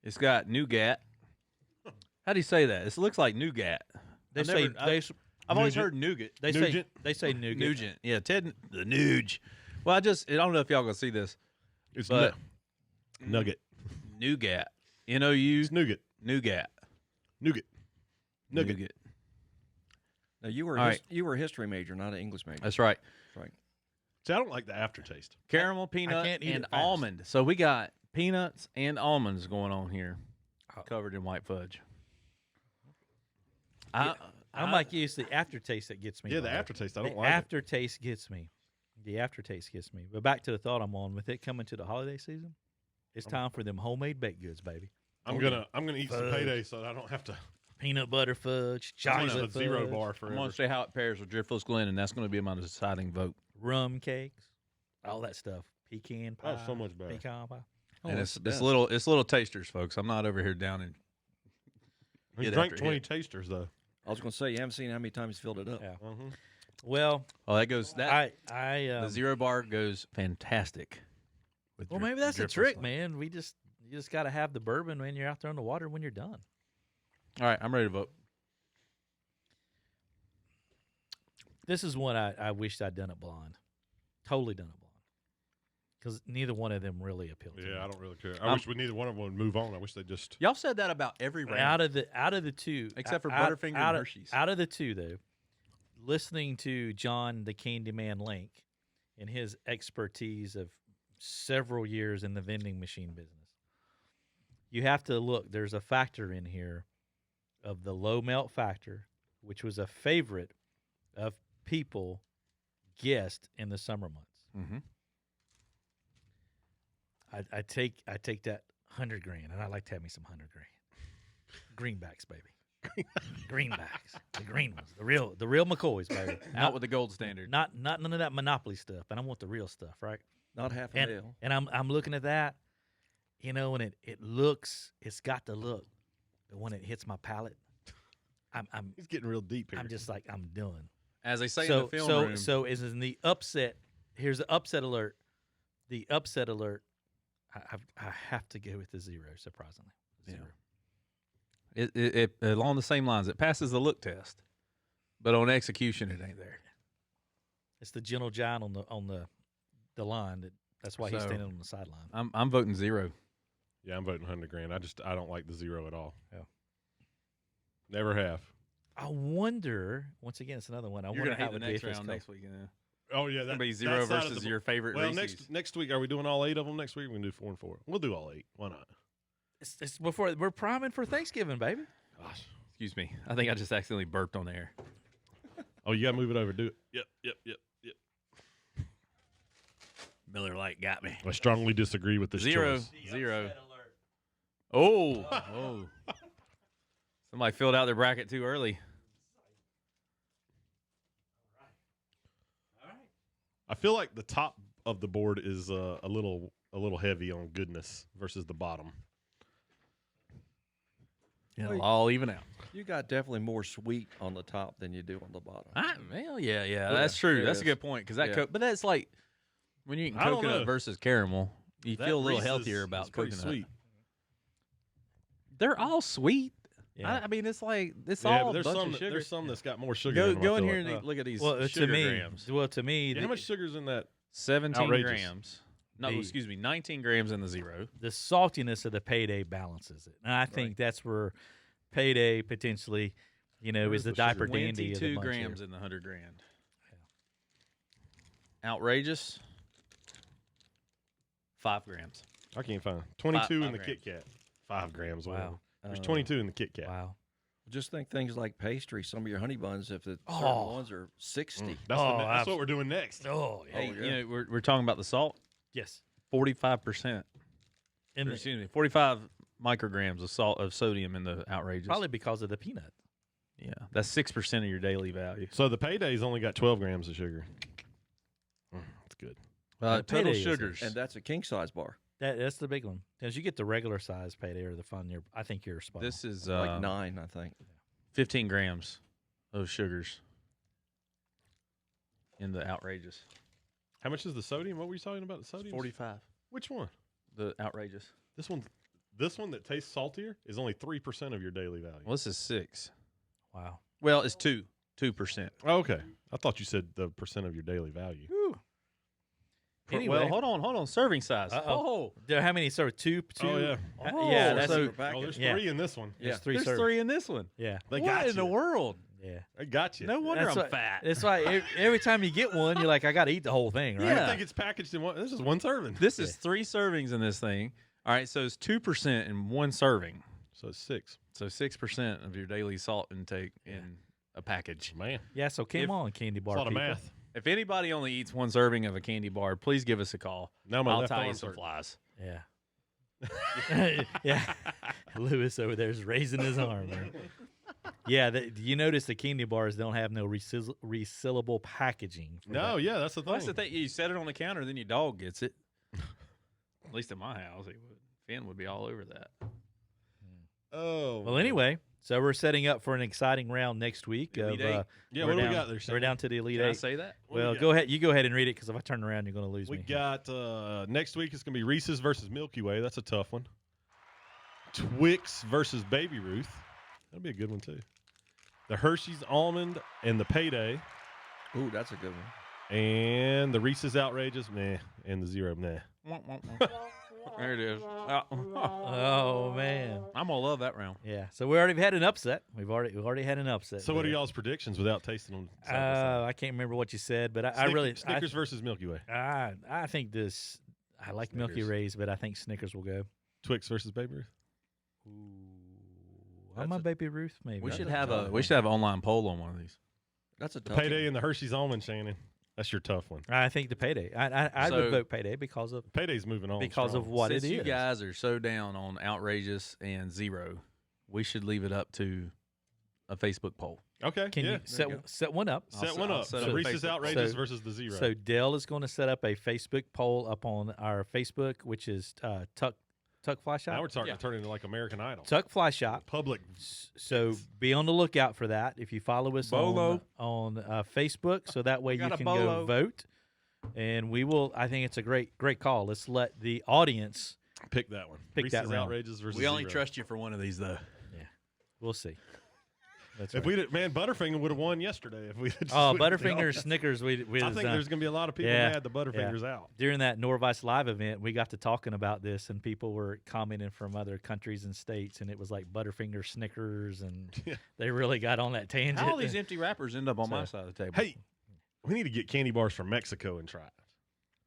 Speaker 3: It's got nougat. How do you say that? It looks like nougat.
Speaker 1: They say
Speaker 3: I've always
Speaker 2: Nougat.
Speaker 3: heard nougat.
Speaker 1: they
Speaker 2: Nougat?
Speaker 1: say nougat.
Speaker 3: Nugent. Yeah, Ted the Nuge. Well, I don't know if y'all gonna see this,
Speaker 2: It's
Speaker 3: but
Speaker 2: nugget.
Speaker 3: nougat. N-O-U.
Speaker 2: It's nougat.
Speaker 3: Nougat.
Speaker 2: Nougat. Nugget.
Speaker 3: Nougat.
Speaker 4: Now, you were
Speaker 3: All right.
Speaker 4: you were a history major, not an English major.
Speaker 3: That's right.
Speaker 4: That's right.
Speaker 2: See, I don't like the aftertaste.
Speaker 3: Caramel, peanut,
Speaker 1: can't eat
Speaker 3: and
Speaker 1: it fast.
Speaker 3: almond. So we got peanuts and almonds going on here,
Speaker 1: Oh.
Speaker 3: covered in white fudge.
Speaker 1: I'm like you. It's the aftertaste that gets me.
Speaker 2: Yeah, the
Speaker 1: brother.
Speaker 2: aftertaste. I don't
Speaker 1: The
Speaker 2: like it.
Speaker 1: aftertaste gets me. The aftertaste gets me. But back to the thought I'm on. With it coming to the holiday season, it's time for them homemade baked goods, baby.
Speaker 2: I'm gonna eat some
Speaker 1: Fudge.
Speaker 2: payday so that I don't have to.
Speaker 1: Peanut butter fudge,
Speaker 2: I'm
Speaker 1: chocolate
Speaker 2: gonna
Speaker 1: fudge,
Speaker 2: zero bar
Speaker 3: I'm
Speaker 2: forever.
Speaker 3: going to say how it pairs with Driftless Glenn, and that's going to be my deciding vote.
Speaker 1: rum cakes, all that stuff. Pecan pie.
Speaker 2: Oh, so much better.
Speaker 1: Pecan pie.
Speaker 3: and
Speaker 4: that's
Speaker 3: it's
Speaker 4: the best.
Speaker 3: little tasters, folks. I'm not over here down in.
Speaker 2: He
Speaker 3: Hit
Speaker 2: drank
Speaker 3: after
Speaker 2: 20
Speaker 3: hit.
Speaker 2: tasters though.
Speaker 4: I was going to say, you haven't seen how many times he's filled it up.
Speaker 1: Yeah.
Speaker 2: Mm-hmm.
Speaker 1: Well,
Speaker 3: Oh, that goes that
Speaker 1: I
Speaker 3: the zero bar goes fantastic. With
Speaker 1: well,
Speaker 3: Dri-
Speaker 1: maybe that's the
Speaker 3: Driftless
Speaker 1: trick,
Speaker 3: Glenn.
Speaker 1: man. You just got to have the bourbon when you're out there on the water when you're done.
Speaker 3: All right, I'm ready to vote.
Speaker 1: This is one I wished I'd done it blonde. Totally done it blonde. Because neither one of them really appealed to me.
Speaker 2: Yeah, I don't really care. I wish we neither one of them would move on. I wish they just.
Speaker 3: Y'all said that about every round.
Speaker 1: Out of the two,
Speaker 3: Except for
Speaker 1: out-
Speaker 3: Butterfinger
Speaker 1: out
Speaker 3: and
Speaker 1: of-
Speaker 3: Hershey's.
Speaker 1: Out of the two, though, listening to John the Candyman Lank and his expertise of several years in the vending machine business, you have to look. There's a factor in here of the low melt factor, which was a favorite of people guessed in the summer months.
Speaker 3: Mm-hmm.
Speaker 1: I take that 100 grand, and I like to have me some 100 grand. Greenbacks, baby. Greenbacks, the green ones, the real McCoys, baby.
Speaker 3: Out with the gold standard.
Speaker 1: Not none of that Monopoly stuff, and I want the real stuff, right?
Speaker 4: Not half a
Speaker 1: And
Speaker 4: mil.
Speaker 1: and I'm looking at that, and it's got the look, but when it hits my palate, I'm
Speaker 2: He's getting real deep here.
Speaker 1: I'm just like I'm done.
Speaker 3: As they say in
Speaker 1: So
Speaker 3: the film
Speaker 1: so
Speaker 3: room.
Speaker 1: so is in the upset. Here's the upset alert. The upset alert. I have to go with the zero. Surprisingly,
Speaker 3: Yeah.
Speaker 1: zero.
Speaker 3: It along the same lines. It passes the look test, but on execution, it ain't there.
Speaker 1: It's the gentle giant on the line. That's why he's
Speaker 3: So-
Speaker 1: standing on the sideline.
Speaker 3: I'm voting zero.
Speaker 2: Yeah, I'm voting 100 grand. I don't like the zero at all.
Speaker 1: Yeah.
Speaker 2: Never have.
Speaker 1: I wonder. Once again, it's another one. I
Speaker 3: You're
Speaker 1: wonder
Speaker 3: gonna
Speaker 1: how
Speaker 3: hate the
Speaker 1: it would be
Speaker 3: next
Speaker 1: if it's
Speaker 3: round
Speaker 1: cold.
Speaker 3: next week. Yeah.
Speaker 2: Oh yeah,
Speaker 3: It's gonna be zero
Speaker 2: that side of
Speaker 3: versus
Speaker 2: the-
Speaker 3: your favorite
Speaker 2: Well,
Speaker 3: Reese's.
Speaker 2: next week, are we doing all 8 of them next week? We can do 4 and 4. We'll do all 8. Why not?
Speaker 1: It's before we're priming for Thanksgiving, baby.
Speaker 2: Gosh.
Speaker 3: Excuse me. I think I just accidentally burped on air.
Speaker 2: Oh, you gotta move it over. Do it. Yep.
Speaker 3: Miller Lite got me.
Speaker 2: I strongly disagree with this
Speaker 3: Zero.
Speaker 2: choice.
Speaker 3: Zero. Oh. Oh. Somebody filled out their bracket too early.
Speaker 2: I feel like the top of the board is a little heavy on goodness versus the bottom.
Speaker 3: It'll all even out.
Speaker 4: You got definitely more sweet on the top than you do on the bottom.
Speaker 3: Well, yeah. That's true.
Speaker 4: it
Speaker 3: That's a
Speaker 4: is.
Speaker 3: good point because that.
Speaker 4: Yeah.
Speaker 3: But that's like when you're eating
Speaker 2: I don't
Speaker 3: coconut
Speaker 2: know.
Speaker 3: versus caramel, you
Speaker 2: That
Speaker 3: feel a little
Speaker 2: Reese's
Speaker 3: healthier
Speaker 2: is
Speaker 3: about
Speaker 2: pretty
Speaker 3: coconut.
Speaker 2: sweet.
Speaker 3: They're all sweet.
Speaker 1: Yeah.
Speaker 3: I mean, it's like it's
Speaker 2: Yeah,
Speaker 3: all
Speaker 2: but
Speaker 3: a
Speaker 2: there's
Speaker 3: bunch
Speaker 2: some
Speaker 3: of sugar.
Speaker 2: there's some that's got more sugar.
Speaker 3: Go
Speaker 2: in them, I
Speaker 3: go in
Speaker 2: feel
Speaker 3: here
Speaker 2: like.
Speaker 3: and look at these
Speaker 1: Well,
Speaker 3: sugar
Speaker 1: to me,
Speaker 3: grams.
Speaker 2: Yeah, how much sugar's in that?
Speaker 3: 17
Speaker 2: outrageous.
Speaker 3: grams. No,
Speaker 1: The-
Speaker 3: excuse me, 19 grams in the zero.
Speaker 1: the saltiness of the payday balances it, and I think that's where Payday potentially,
Speaker 2: Where's
Speaker 1: is the
Speaker 2: the
Speaker 1: diaper
Speaker 2: sugar?
Speaker 1: dandy of the
Speaker 3: 22
Speaker 1: bunch
Speaker 3: grams
Speaker 1: here.
Speaker 3: in the 100 grand. Outrageous. 5 grams.
Speaker 2: I can't find it. 22 in
Speaker 3: Five
Speaker 2: the
Speaker 3: grams.
Speaker 2: Kit Kat. 5 grams.
Speaker 1: Wow.
Speaker 2: Whatever. There's 22 in the Kit Kat.
Speaker 1: Wow.
Speaker 4: Just think things like pastry. Some of your honey buns, if the certain
Speaker 1: Oh.
Speaker 4: ones are 60.
Speaker 2: That's what we're doing next.
Speaker 1: Oh, yeah.
Speaker 3: Hey,
Speaker 4: yeah.
Speaker 3: we're talking about the salt.
Speaker 1: Yes.
Speaker 3: 45%.
Speaker 1: And
Speaker 3: Excuse me, 45 micrograms of salt of sodium in the outrageous.
Speaker 1: probably because of the peanut.
Speaker 3: Yeah, that's 6% of your daily value.
Speaker 2: So the Payday's only got 12 grams of sugar. That's good.
Speaker 1: The
Speaker 3: Total
Speaker 1: Payday is
Speaker 3: sugars.
Speaker 4: And that's a king size bar.
Speaker 1: That's the big one. As you get the regular size Payday or the fun, I think you're spot on.
Speaker 3: This is
Speaker 4: Like 9, I think.
Speaker 3: 15 grams of sugars in the outrageous.
Speaker 2: How much is the sodium? What were you talking about? The sodium?
Speaker 3: 45.
Speaker 2: Which one?
Speaker 3: The outrageous.
Speaker 2: This one that tastes saltier is only 3% of your daily value.
Speaker 3: Well, this is 6.
Speaker 1: Wow.
Speaker 3: Well, it's 2%.
Speaker 2: Oh, okay. I thought you said the percent of your daily value.
Speaker 1: Anyway.
Speaker 3: Well, hold on. Serving size.
Speaker 1: Uh-oh. How many? So two?
Speaker 2: Oh, yeah.
Speaker 1: Yeah, that's
Speaker 3: so
Speaker 4: Super package.
Speaker 2: Oh, there's
Speaker 1: Yeah.
Speaker 2: 3 in this one.
Speaker 1: there's
Speaker 4: Yeah.
Speaker 1: 3
Speaker 3: there's
Speaker 1: servings.
Speaker 3: 3 in this one.
Speaker 1: Yeah.
Speaker 2: They
Speaker 3: what
Speaker 2: got
Speaker 3: in the
Speaker 2: you.
Speaker 3: world?
Speaker 1: Yeah.
Speaker 2: They got you.
Speaker 3: No wonder
Speaker 1: That's
Speaker 3: I'm
Speaker 1: why-
Speaker 3: fat.
Speaker 1: That's why every time you get one, you're like, I got to eat the whole thing, right?
Speaker 3: Yeah.
Speaker 2: I think it's packaged in one. This is one serving.
Speaker 3: This is 3 servings in this thing. All right, so it's 2% in one serving.
Speaker 2: So it's 6.
Speaker 3: So 6% of your daily salt intake in a package.
Speaker 2: Man,
Speaker 1: Yeah, so come on, candy bar
Speaker 2: a lot of
Speaker 1: people.
Speaker 2: math.
Speaker 3: If anybody only eats 1 serving of a candy bar, please give us a call.
Speaker 2: Now my
Speaker 3: I'll
Speaker 2: left
Speaker 3: tie you
Speaker 2: arm's
Speaker 3: some
Speaker 2: hurt.
Speaker 3: flies.
Speaker 1: Yeah. Yeah. Lewis over there is raising his arm. Man. Yeah, you notice the candy bars don't have no resealable packaging. for
Speaker 2: No,
Speaker 1: that.
Speaker 2: yeah, that's the thing.
Speaker 3: Well, that's the thing. You set it on the counter, then your dog gets it. At least in my house, he would. Finn would be all over that.
Speaker 2: Oh.
Speaker 1: Well, anyway, so we're setting up for an exciting round next week.
Speaker 3: Elite
Speaker 1: Of,
Speaker 3: Eight.
Speaker 2: Yeah,
Speaker 1: we're
Speaker 2: what do we
Speaker 1: down-
Speaker 2: got there,
Speaker 1: We're
Speaker 2: Shannon?
Speaker 1: down to the Elite
Speaker 3: Can I
Speaker 1: Eight.
Speaker 3: say that?
Speaker 2: What do we
Speaker 1: Well,
Speaker 2: got?
Speaker 1: go ahead. You go ahead and read it because if I turn around, you're going to lose
Speaker 2: We
Speaker 1: me.
Speaker 2: got next week it's going to be Reese's versus Milky Way. That's a tough one. Twix versus Baby Ruth. That'll be a good one, too. The Hershey's Almond and the Payday.
Speaker 4: Ooh, that's a good one.
Speaker 2: And the Reese's Outrageous, meh. And the Zero, meh.
Speaker 3: There it is.
Speaker 1: Oh man.
Speaker 3: I'm gonna love that round.
Speaker 1: Yeah. So we already had an upset. We've already had an upset.
Speaker 2: So what are
Speaker 1: there.
Speaker 2: y'all's predictions without tasting them? Side by side?
Speaker 1: I can't remember what you said, but I really
Speaker 2: Snickers versus Milky Way.
Speaker 1: I think this. I like Milky
Speaker 2: Snickers.
Speaker 1: Ways, but I think Snickers will go.
Speaker 2: Twix versus Baby Ruth.
Speaker 1: I'm a Baby Ruth, maybe.
Speaker 3: We should
Speaker 4: a
Speaker 3: have
Speaker 4: tough
Speaker 3: a
Speaker 4: one.
Speaker 3: an online poll on one of these.
Speaker 4: That's a
Speaker 2: The
Speaker 4: tough
Speaker 2: Payday and the Hershey's Almond, Shannon. That's your tough one.
Speaker 1: I think the Payday. I
Speaker 3: So-
Speaker 1: would vote Payday because of
Speaker 2: Payday's moving on.
Speaker 1: because
Speaker 2: strong.
Speaker 1: of what
Speaker 3: Since
Speaker 1: it
Speaker 3: you
Speaker 1: is.
Speaker 3: guys are so down on outrageous and zero, we should leave it up to a Facebook poll.
Speaker 2: Okay,
Speaker 1: Can
Speaker 2: yeah.
Speaker 1: you set one up?
Speaker 2: Set
Speaker 3: I'll
Speaker 2: one
Speaker 3: I'll
Speaker 2: up.
Speaker 3: set
Speaker 2: So
Speaker 3: up a
Speaker 2: Reese's
Speaker 3: Facebook poll.
Speaker 2: Outrageous
Speaker 1: So-
Speaker 2: versus the Zero.
Speaker 1: So Dell is going to set up a Facebook poll up on our Facebook, which is Tuck Fly Shop.
Speaker 2: now we're starting
Speaker 3: Yeah.
Speaker 2: to turn into like American Idol.
Speaker 1: Tuck Fly Shop.
Speaker 2: Public.
Speaker 1: So be on the lookout for that. If you follow us
Speaker 3: Bolo.
Speaker 1: on Facebook, so that way you
Speaker 3: Got a
Speaker 1: can
Speaker 3: bolo.
Speaker 1: go vote, and we will. I think it's a great call. Let's let the audience
Speaker 2: Pick that one.
Speaker 1: Pick
Speaker 2: Reese's
Speaker 1: that round.
Speaker 2: Outrageous versus
Speaker 3: We only
Speaker 2: Zero.
Speaker 3: trust you for one of these, though.
Speaker 1: We'll see. That's
Speaker 2: If
Speaker 1: right.
Speaker 2: we did, man, Butterfinger would have won yesterday if we. Just
Speaker 1: Oh,
Speaker 2: went with the
Speaker 1: Butterfinger,
Speaker 2: offense.
Speaker 1: Snickers. We
Speaker 2: I think there's going to be a lot of people
Speaker 1: Yeah.
Speaker 2: mad the Butterfinger's out.
Speaker 1: during that Norvice Live event, we got to talking about this, and people were commenting from other countries and states, and it was like Butterfinger, Snickers, and
Speaker 2: Yeah.
Speaker 1: they really got on that tangent.
Speaker 3: How all these empty wrappers end up on my
Speaker 1: So-
Speaker 3: side of the table?
Speaker 2: Hey, we need to get candy bars from Mexico and try it.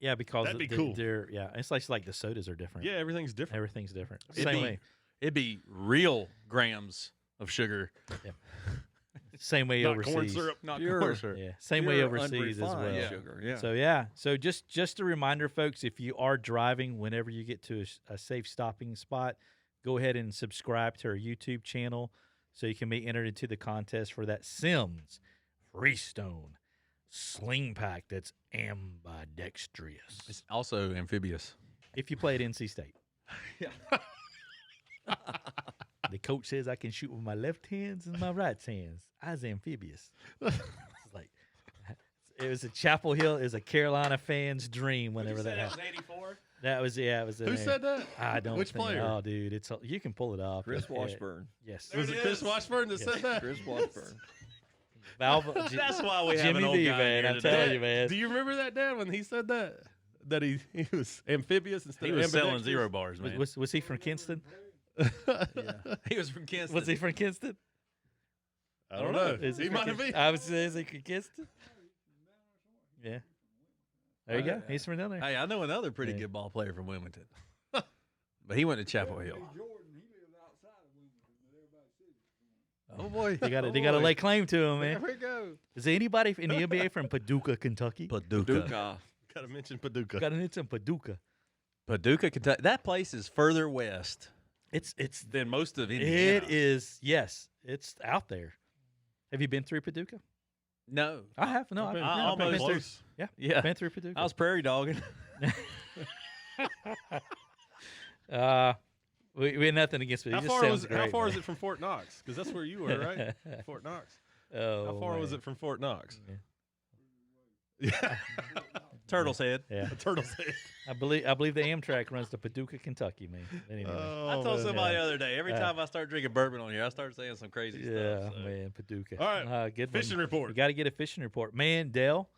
Speaker 1: Yeah, because
Speaker 2: That'd be
Speaker 1: they're,
Speaker 2: cool.
Speaker 1: it's like the sodas are different.
Speaker 2: Yeah, everything's different.
Speaker 1: Everything's different.
Speaker 3: It'd
Speaker 1: Same
Speaker 3: be-
Speaker 1: way.
Speaker 3: It'd be real grams of sugar,
Speaker 1: Same way
Speaker 2: Not
Speaker 1: overseas.
Speaker 2: corn syrup.
Speaker 3: not
Speaker 4: Pure.
Speaker 3: corn syrup.
Speaker 1: Yeah, same way
Speaker 4: Pure
Speaker 1: overseas as well.
Speaker 4: unrefined
Speaker 3: Yeah.
Speaker 4: sugar. Yeah.
Speaker 1: So yeah, so just a reminder, folks, if you are driving, whenever you get to a safe stopping spot, go ahead and subscribe to our YouTube channel so you can be entered into the contest for that Sims Freestone Sling Pack that's ambidextrous.
Speaker 3: It's also amphibious.
Speaker 1: If you play at NC State. The coach says I can shoot with my left hands and my right hands. I was amphibious. It's like it was a Chapel Hill. It was a Carolina fan's dream whenever that happened.
Speaker 3: 84.
Speaker 1: That was it was.
Speaker 2: Who said that?
Speaker 1: I don't.
Speaker 2: Which
Speaker 1: think,
Speaker 2: player?
Speaker 1: Oh, dude, you can pull it up.
Speaker 4: Chris
Speaker 1: Yeah,
Speaker 4: Washburn.
Speaker 1: Yes.
Speaker 2: Was it Chris Washburn that said that?
Speaker 4: Chris Washburn.
Speaker 3: That's why we have
Speaker 1: Jimmy
Speaker 3: an old
Speaker 1: V,
Speaker 3: guy
Speaker 1: man.
Speaker 3: here
Speaker 1: I'm
Speaker 3: today.
Speaker 1: telling you, man.
Speaker 2: Do you remember that, Dad, when he said that? That he was amphibious instead
Speaker 3: He
Speaker 2: of
Speaker 3: was selling
Speaker 2: ambidextrous?
Speaker 3: zero bars, man.
Speaker 1: Was he from Kinston?
Speaker 3: He was from Kinston.
Speaker 1: Was he from Kinston?
Speaker 2: I don't know.
Speaker 1: Is
Speaker 2: He
Speaker 1: from
Speaker 2: might have
Speaker 1: Kinston?
Speaker 2: been.
Speaker 1: I was saying, is he from Kinston? Yeah. There you go. He's from down there.
Speaker 3: Hey, I know another pretty
Speaker 1: Yeah.
Speaker 3: good ball player from Wilmington. But he went to Chapel Hill.
Speaker 5: Jordan, he lived outside of Wilmington, but everybody said
Speaker 3: Oh, boy.
Speaker 1: They got to lay claim to him,
Speaker 3: There
Speaker 1: man.
Speaker 3: we go.
Speaker 1: Is there anybody in the NBA from Paducah, Kentucky?
Speaker 4: Duca.
Speaker 2: Gotta mention Paducah.
Speaker 1: Got to hit some Paducah.
Speaker 3: Paducah, Kentucky. That place is further west
Speaker 1: It's
Speaker 3: than most of Indiana.
Speaker 1: it is, yes, it's out there. Have you been through Paducah?
Speaker 3: No.
Speaker 1: I have. No,
Speaker 2: I've been,
Speaker 3: I
Speaker 2: I've been
Speaker 3: almost-
Speaker 2: close.
Speaker 3: Yeah.
Speaker 1: been through Paducah.
Speaker 3: I was prairie dogging.
Speaker 1: We had nothing against it.
Speaker 2: How
Speaker 1: It just
Speaker 2: far
Speaker 1: sounds
Speaker 2: was
Speaker 1: great,
Speaker 2: how far
Speaker 1: man.
Speaker 2: is it from Fort Knox? Because that's where you were, right? Fort Knox.
Speaker 1: Oh,
Speaker 2: How far was
Speaker 1: man.
Speaker 2: it from Fort Knox?
Speaker 1: Yeah.
Speaker 2: Yeah.
Speaker 3: Turtle's Head.
Speaker 1: Yeah,
Speaker 2: A turtle's head.
Speaker 1: I believe the Amtrak runs to Paducah, Kentucky, man. Anyway.
Speaker 2: Oh,
Speaker 3: I told
Speaker 2: man.
Speaker 3: somebody the other day, every
Speaker 1: Uh,
Speaker 3: time I start drinking bourbon on here, I start saying some crazy
Speaker 1: Yeah,
Speaker 3: stuff. So.
Speaker 1: man, Paducah.
Speaker 2: All right,
Speaker 1: good
Speaker 2: fishing
Speaker 1: one.
Speaker 2: report.
Speaker 1: You got to get a fishing report, man. Dale,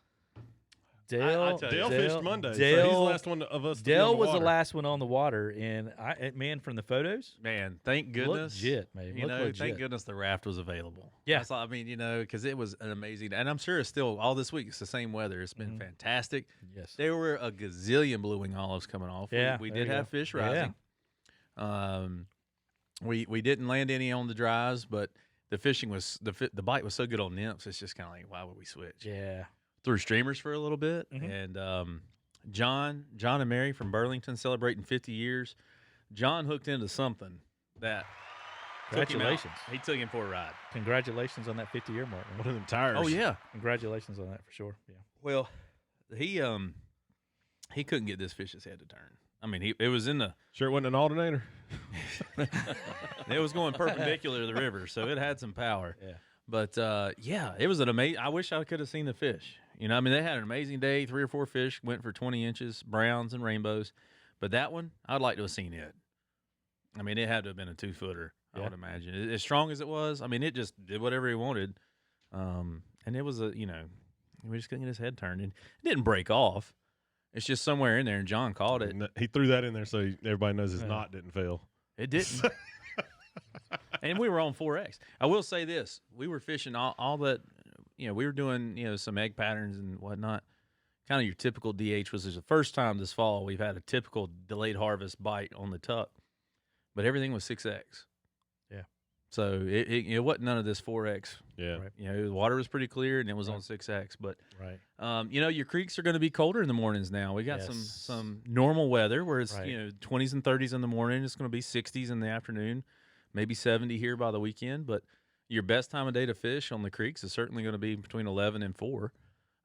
Speaker 3: I tell you.
Speaker 2: Dale fished Monday. So
Speaker 1: Dale,
Speaker 2: he's the last one of us. to be on
Speaker 1: Dale
Speaker 2: the
Speaker 1: was the
Speaker 2: water.
Speaker 1: last one on the water, and man, from the photos,
Speaker 3: Man, thank goodness.
Speaker 1: legit, man.
Speaker 3: You
Speaker 1: Looked
Speaker 3: know,
Speaker 1: legit.
Speaker 3: thank goodness the raft was available.
Speaker 1: Yeah.
Speaker 3: That's all, I mean, you know, because it was an amazing, and I'm sure it's still all this week. It's the same weather. It's been fantastic.
Speaker 1: Yes.
Speaker 3: There were a gazillion blue wing olives coming off.
Speaker 1: Yeah,
Speaker 3: we
Speaker 1: there
Speaker 3: did
Speaker 1: you
Speaker 3: have
Speaker 1: go.
Speaker 3: fish
Speaker 1: Yeah.
Speaker 3: rising. We didn't land any on the dries, but the fishing was the bite was so good on nymphs. It's just kind of like, why would we switch?
Speaker 1: Yeah.
Speaker 3: Threw streamers for a little bit,
Speaker 1: Mhm.
Speaker 3: and John and Mary from Burlington celebrating 50 years. John hooked into something that took him out.
Speaker 1: Congratulations.
Speaker 3: He took him for a ride.
Speaker 1: Congratulations on that 50-year mark, man.
Speaker 2: One of them tires.
Speaker 3: Oh yeah.
Speaker 1: Congratulations on that for sure. Yeah.
Speaker 3: Well, he couldn't get this fish's head to turn. I mean, it was in the
Speaker 2: Sure, it wasn't an alternator.
Speaker 3: it was going perpendicular to the river, so it had some power.
Speaker 1: Yeah.
Speaker 3: But yeah, it was an amazing. I wish I could have seen the fish. You know, I mean, they had an amazing day. 3 or 4 fish went for 20 inches, browns and rainbows. But that one, I'd like to have seen it. I mean, it had to have been a 2-footer. I
Speaker 1: Yeah.
Speaker 3: would imagine. As strong as it was, I mean, it just did whatever he wanted. And it was we just couldn't get his head turned, and it didn't break off. It's just somewhere in there, and John caught it.
Speaker 2: And he threw that in there so everybody knows his
Speaker 1: Yeah.
Speaker 2: knot didn't fail.
Speaker 3: It didn't. And we were on 4X. I will say this. We were fishing all that, we were doing, some egg patterns and whatnot. Kind of your typical DH was the first time this fall we've had a typical delayed harvest bite on the tuck. But everything was 6X.
Speaker 1: Yeah.
Speaker 3: So it wasn't none of this 4X.
Speaker 2: Yeah.
Speaker 1: Right.
Speaker 3: The water was pretty clear and it was on 6X. But,
Speaker 1: Right.
Speaker 3: your creeks are going to be colder in the mornings now. We got
Speaker 1: Yes.
Speaker 3: some normal weather where it's,
Speaker 1: Right.
Speaker 3: 20s and 30s in the morning. It's going to be 60s in the afternoon, maybe 70 here by the weekend. But your best time of day to fish on the creeks is certainly going to be between 11 and 4.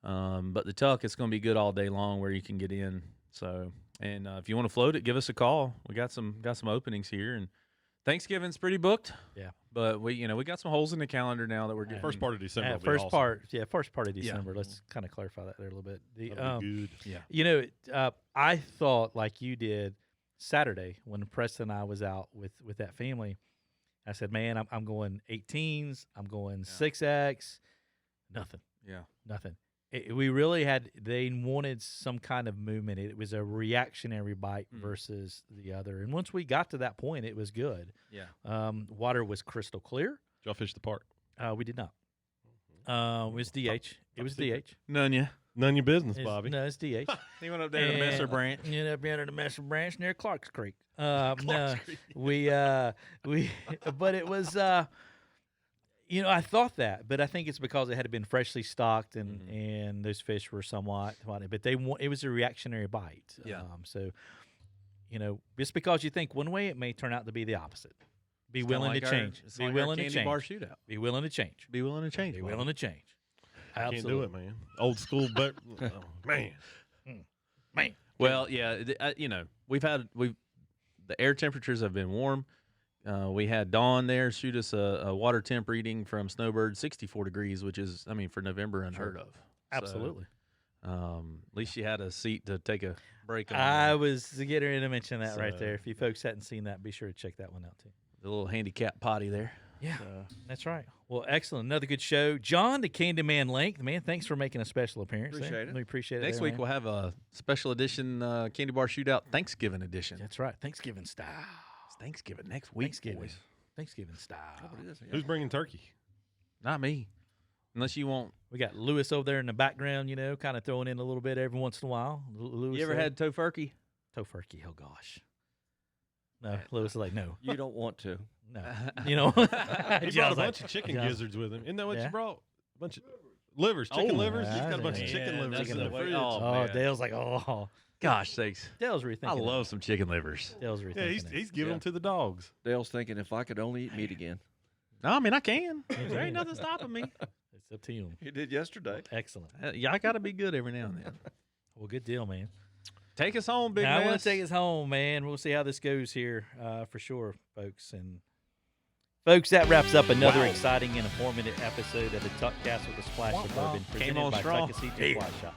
Speaker 3: But the tuck, it's going to be good all day long where you can get in. So, and if you want to float it, give us a call. We got some openings here, and Thanksgiving's pretty booked.
Speaker 1: Yeah.
Speaker 3: But we got some holes in the calendar now that we're getting.
Speaker 2: First part of December. will be
Speaker 1: First
Speaker 2: awesome.
Speaker 1: first part of
Speaker 3: Yeah.
Speaker 1: December. Let's kind of clarify that there a little bit.
Speaker 2: That'll be good.
Speaker 3: Yeah.
Speaker 1: I thought like you did Saturday when Preston and I was out with that family. I said, man, I'm going 18s. I'm going 6X. Nothing.
Speaker 3: Yeah.
Speaker 1: Nothing. We really they wanted some kind of movement. It was a reactionary bite versus the other. And once we got to that point, it was good.
Speaker 3: Yeah.
Speaker 1: Water was crystal clear.
Speaker 2: Did y'all fish the park?
Speaker 1: We did not. It was DH. It was DH.
Speaker 3: None, yeah.
Speaker 2: None of your business,
Speaker 1: It's-
Speaker 2: Bobby.
Speaker 1: No, it's DH.
Speaker 3: He went up there to Messer Branch.
Speaker 1: You know, up there to the Messer Branch near Clark's Creek. No,
Speaker 2: Creek.
Speaker 1: we, but it was, I thought that, but I think it's because it had been freshly stocked and those fish were somewhat, but it was a reactionary bite.
Speaker 3: Yeah.
Speaker 1: So, just because you think one way, it may turn out to be the opposite. Be
Speaker 3: It's kinda
Speaker 1: willing
Speaker 3: like
Speaker 1: to
Speaker 3: our-
Speaker 1: change.
Speaker 3: it's
Speaker 1: Be
Speaker 3: like our
Speaker 1: willing to
Speaker 3: Candy
Speaker 1: change.
Speaker 3: Bar Shootout.
Speaker 1: Be willing to change.
Speaker 3: Be willing to change.
Speaker 1: Be
Speaker 3: Bobby.
Speaker 1: willing to change.
Speaker 2: Can't
Speaker 1: Absolutely.
Speaker 2: do it, man. Old school, but oh, man.
Speaker 1: Man.
Speaker 3: Well, yeah, the air temperatures have been warm. We had Dawn there shoot us a water temp reading from Snowbird, 64 degrees, which is, for November, unheard of. So,
Speaker 1: Absolutely.
Speaker 3: at least you had a seat to take a break on.
Speaker 1: I was getting ready to mention that right
Speaker 3: So-
Speaker 1: there. If you folks hadn't seen that, be sure to check that one out too.
Speaker 3: the little handicap potty there.
Speaker 1: Yeah, that's right. Well, excellent. Another good show. John, the Candyman Lank, man, thanks for making a special appearance. there.
Speaker 4: Appreciate it.
Speaker 1: We appreciate it.
Speaker 3: Next
Speaker 1: there,
Speaker 3: week
Speaker 1: man.
Speaker 3: we'll have a special edition Candy Bar Shootout Thanksgiving edition.
Speaker 1: That's right. Thanksgiving style.
Speaker 3: It's Thanksgiving next week.
Speaker 1: Thanksgiving style.
Speaker 4: Oh, it is, yeah.
Speaker 2: Who's bringing turkey?
Speaker 3: Not me. Unless you want.
Speaker 1: We got Lewis over there in the background, you know, kind of throwing in a little bit every once in a while. Lewis
Speaker 3: You ever had tofurkey?
Speaker 1: tofurkey? Oh gosh. No, Lewis is like, no,
Speaker 4: You don't want to.
Speaker 1: no. You know,
Speaker 2: He brought a
Speaker 1: John's
Speaker 2: bunch
Speaker 1: like,
Speaker 2: of chicken
Speaker 1: John-
Speaker 2: gizzards with him. Isn't that what
Speaker 1: Yeah.
Speaker 2: you brought? A bunch of livers, chicken
Speaker 3: Oh,
Speaker 2: livers. He's
Speaker 1: yeah,
Speaker 2: got a bunch of
Speaker 1: yeah,
Speaker 2: chicken livers
Speaker 3: that's
Speaker 2: in
Speaker 3: the
Speaker 2: the
Speaker 3: way-
Speaker 2: fridge.
Speaker 3: oh,
Speaker 1: Oh,
Speaker 3: man.
Speaker 1: Dale's like, oh,
Speaker 3: Gosh sakes.
Speaker 1: Dale's rethinking.
Speaker 3: I love some chicken livers.
Speaker 1: Dale's rethinking.
Speaker 2: Yeah, he's giving them to the dogs.
Speaker 4: Dale's thinking if I could only eat meat again.
Speaker 3: No, I mean, I can. There ain't nothing stopping me.
Speaker 1: It's up to you.
Speaker 4: He did yesterday.
Speaker 1: Excellent.
Speaker 3: Yeah, I got to be good every now and then.
Speaker 1: Well, good deal, man.
Speaker 3: Take us home, Big
Speaker 1: Now, I want
Speaker 3: Mess.
Speaker 1: to take us home, man. We'll see how this goes here for sure, folks. And folks, that wraps up another exciting and informative episode of the Tuckcast with a Splash of Bourbon
Speaker 3: Came
Speaker 1: presented
Speaker 3: on
Speaker 1: by
Speaker 3: strong.
Speaker 1: Tuckasegee Fly Shop.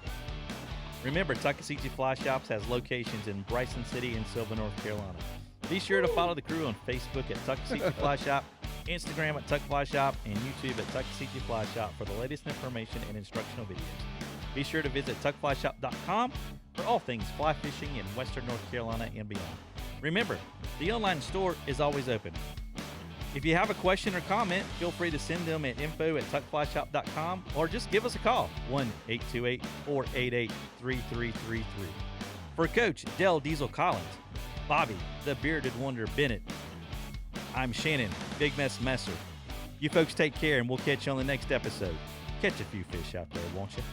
Speaker 1: Remember, Tuckasegee Fly Shops has locations in Bryson City and Sylva, North Carolina. Be sure to follow the crew on Facebook at Tuckasegee Fly Shop, Instagram at Tuck Fly Shop, and YouTube at Tuckasegee Fly Shop for the latest information and instructional videos. Be sure to visit tuckflyshop.com for all things fly fishing in Western North Carolina and beyond. Remember, the online store is always open. If you have a question or comment, feel free to send them at info@tuckflyshop.com or just give us a call, 1-828-488-3333. For Coach Del Diesel Collins, Bobby, the Bearded Wonder Bennett, I'm Shannon, Big Mess Messer. You folks take care, and we'll catch you on the next episode. Catch a few fish out there, won't you?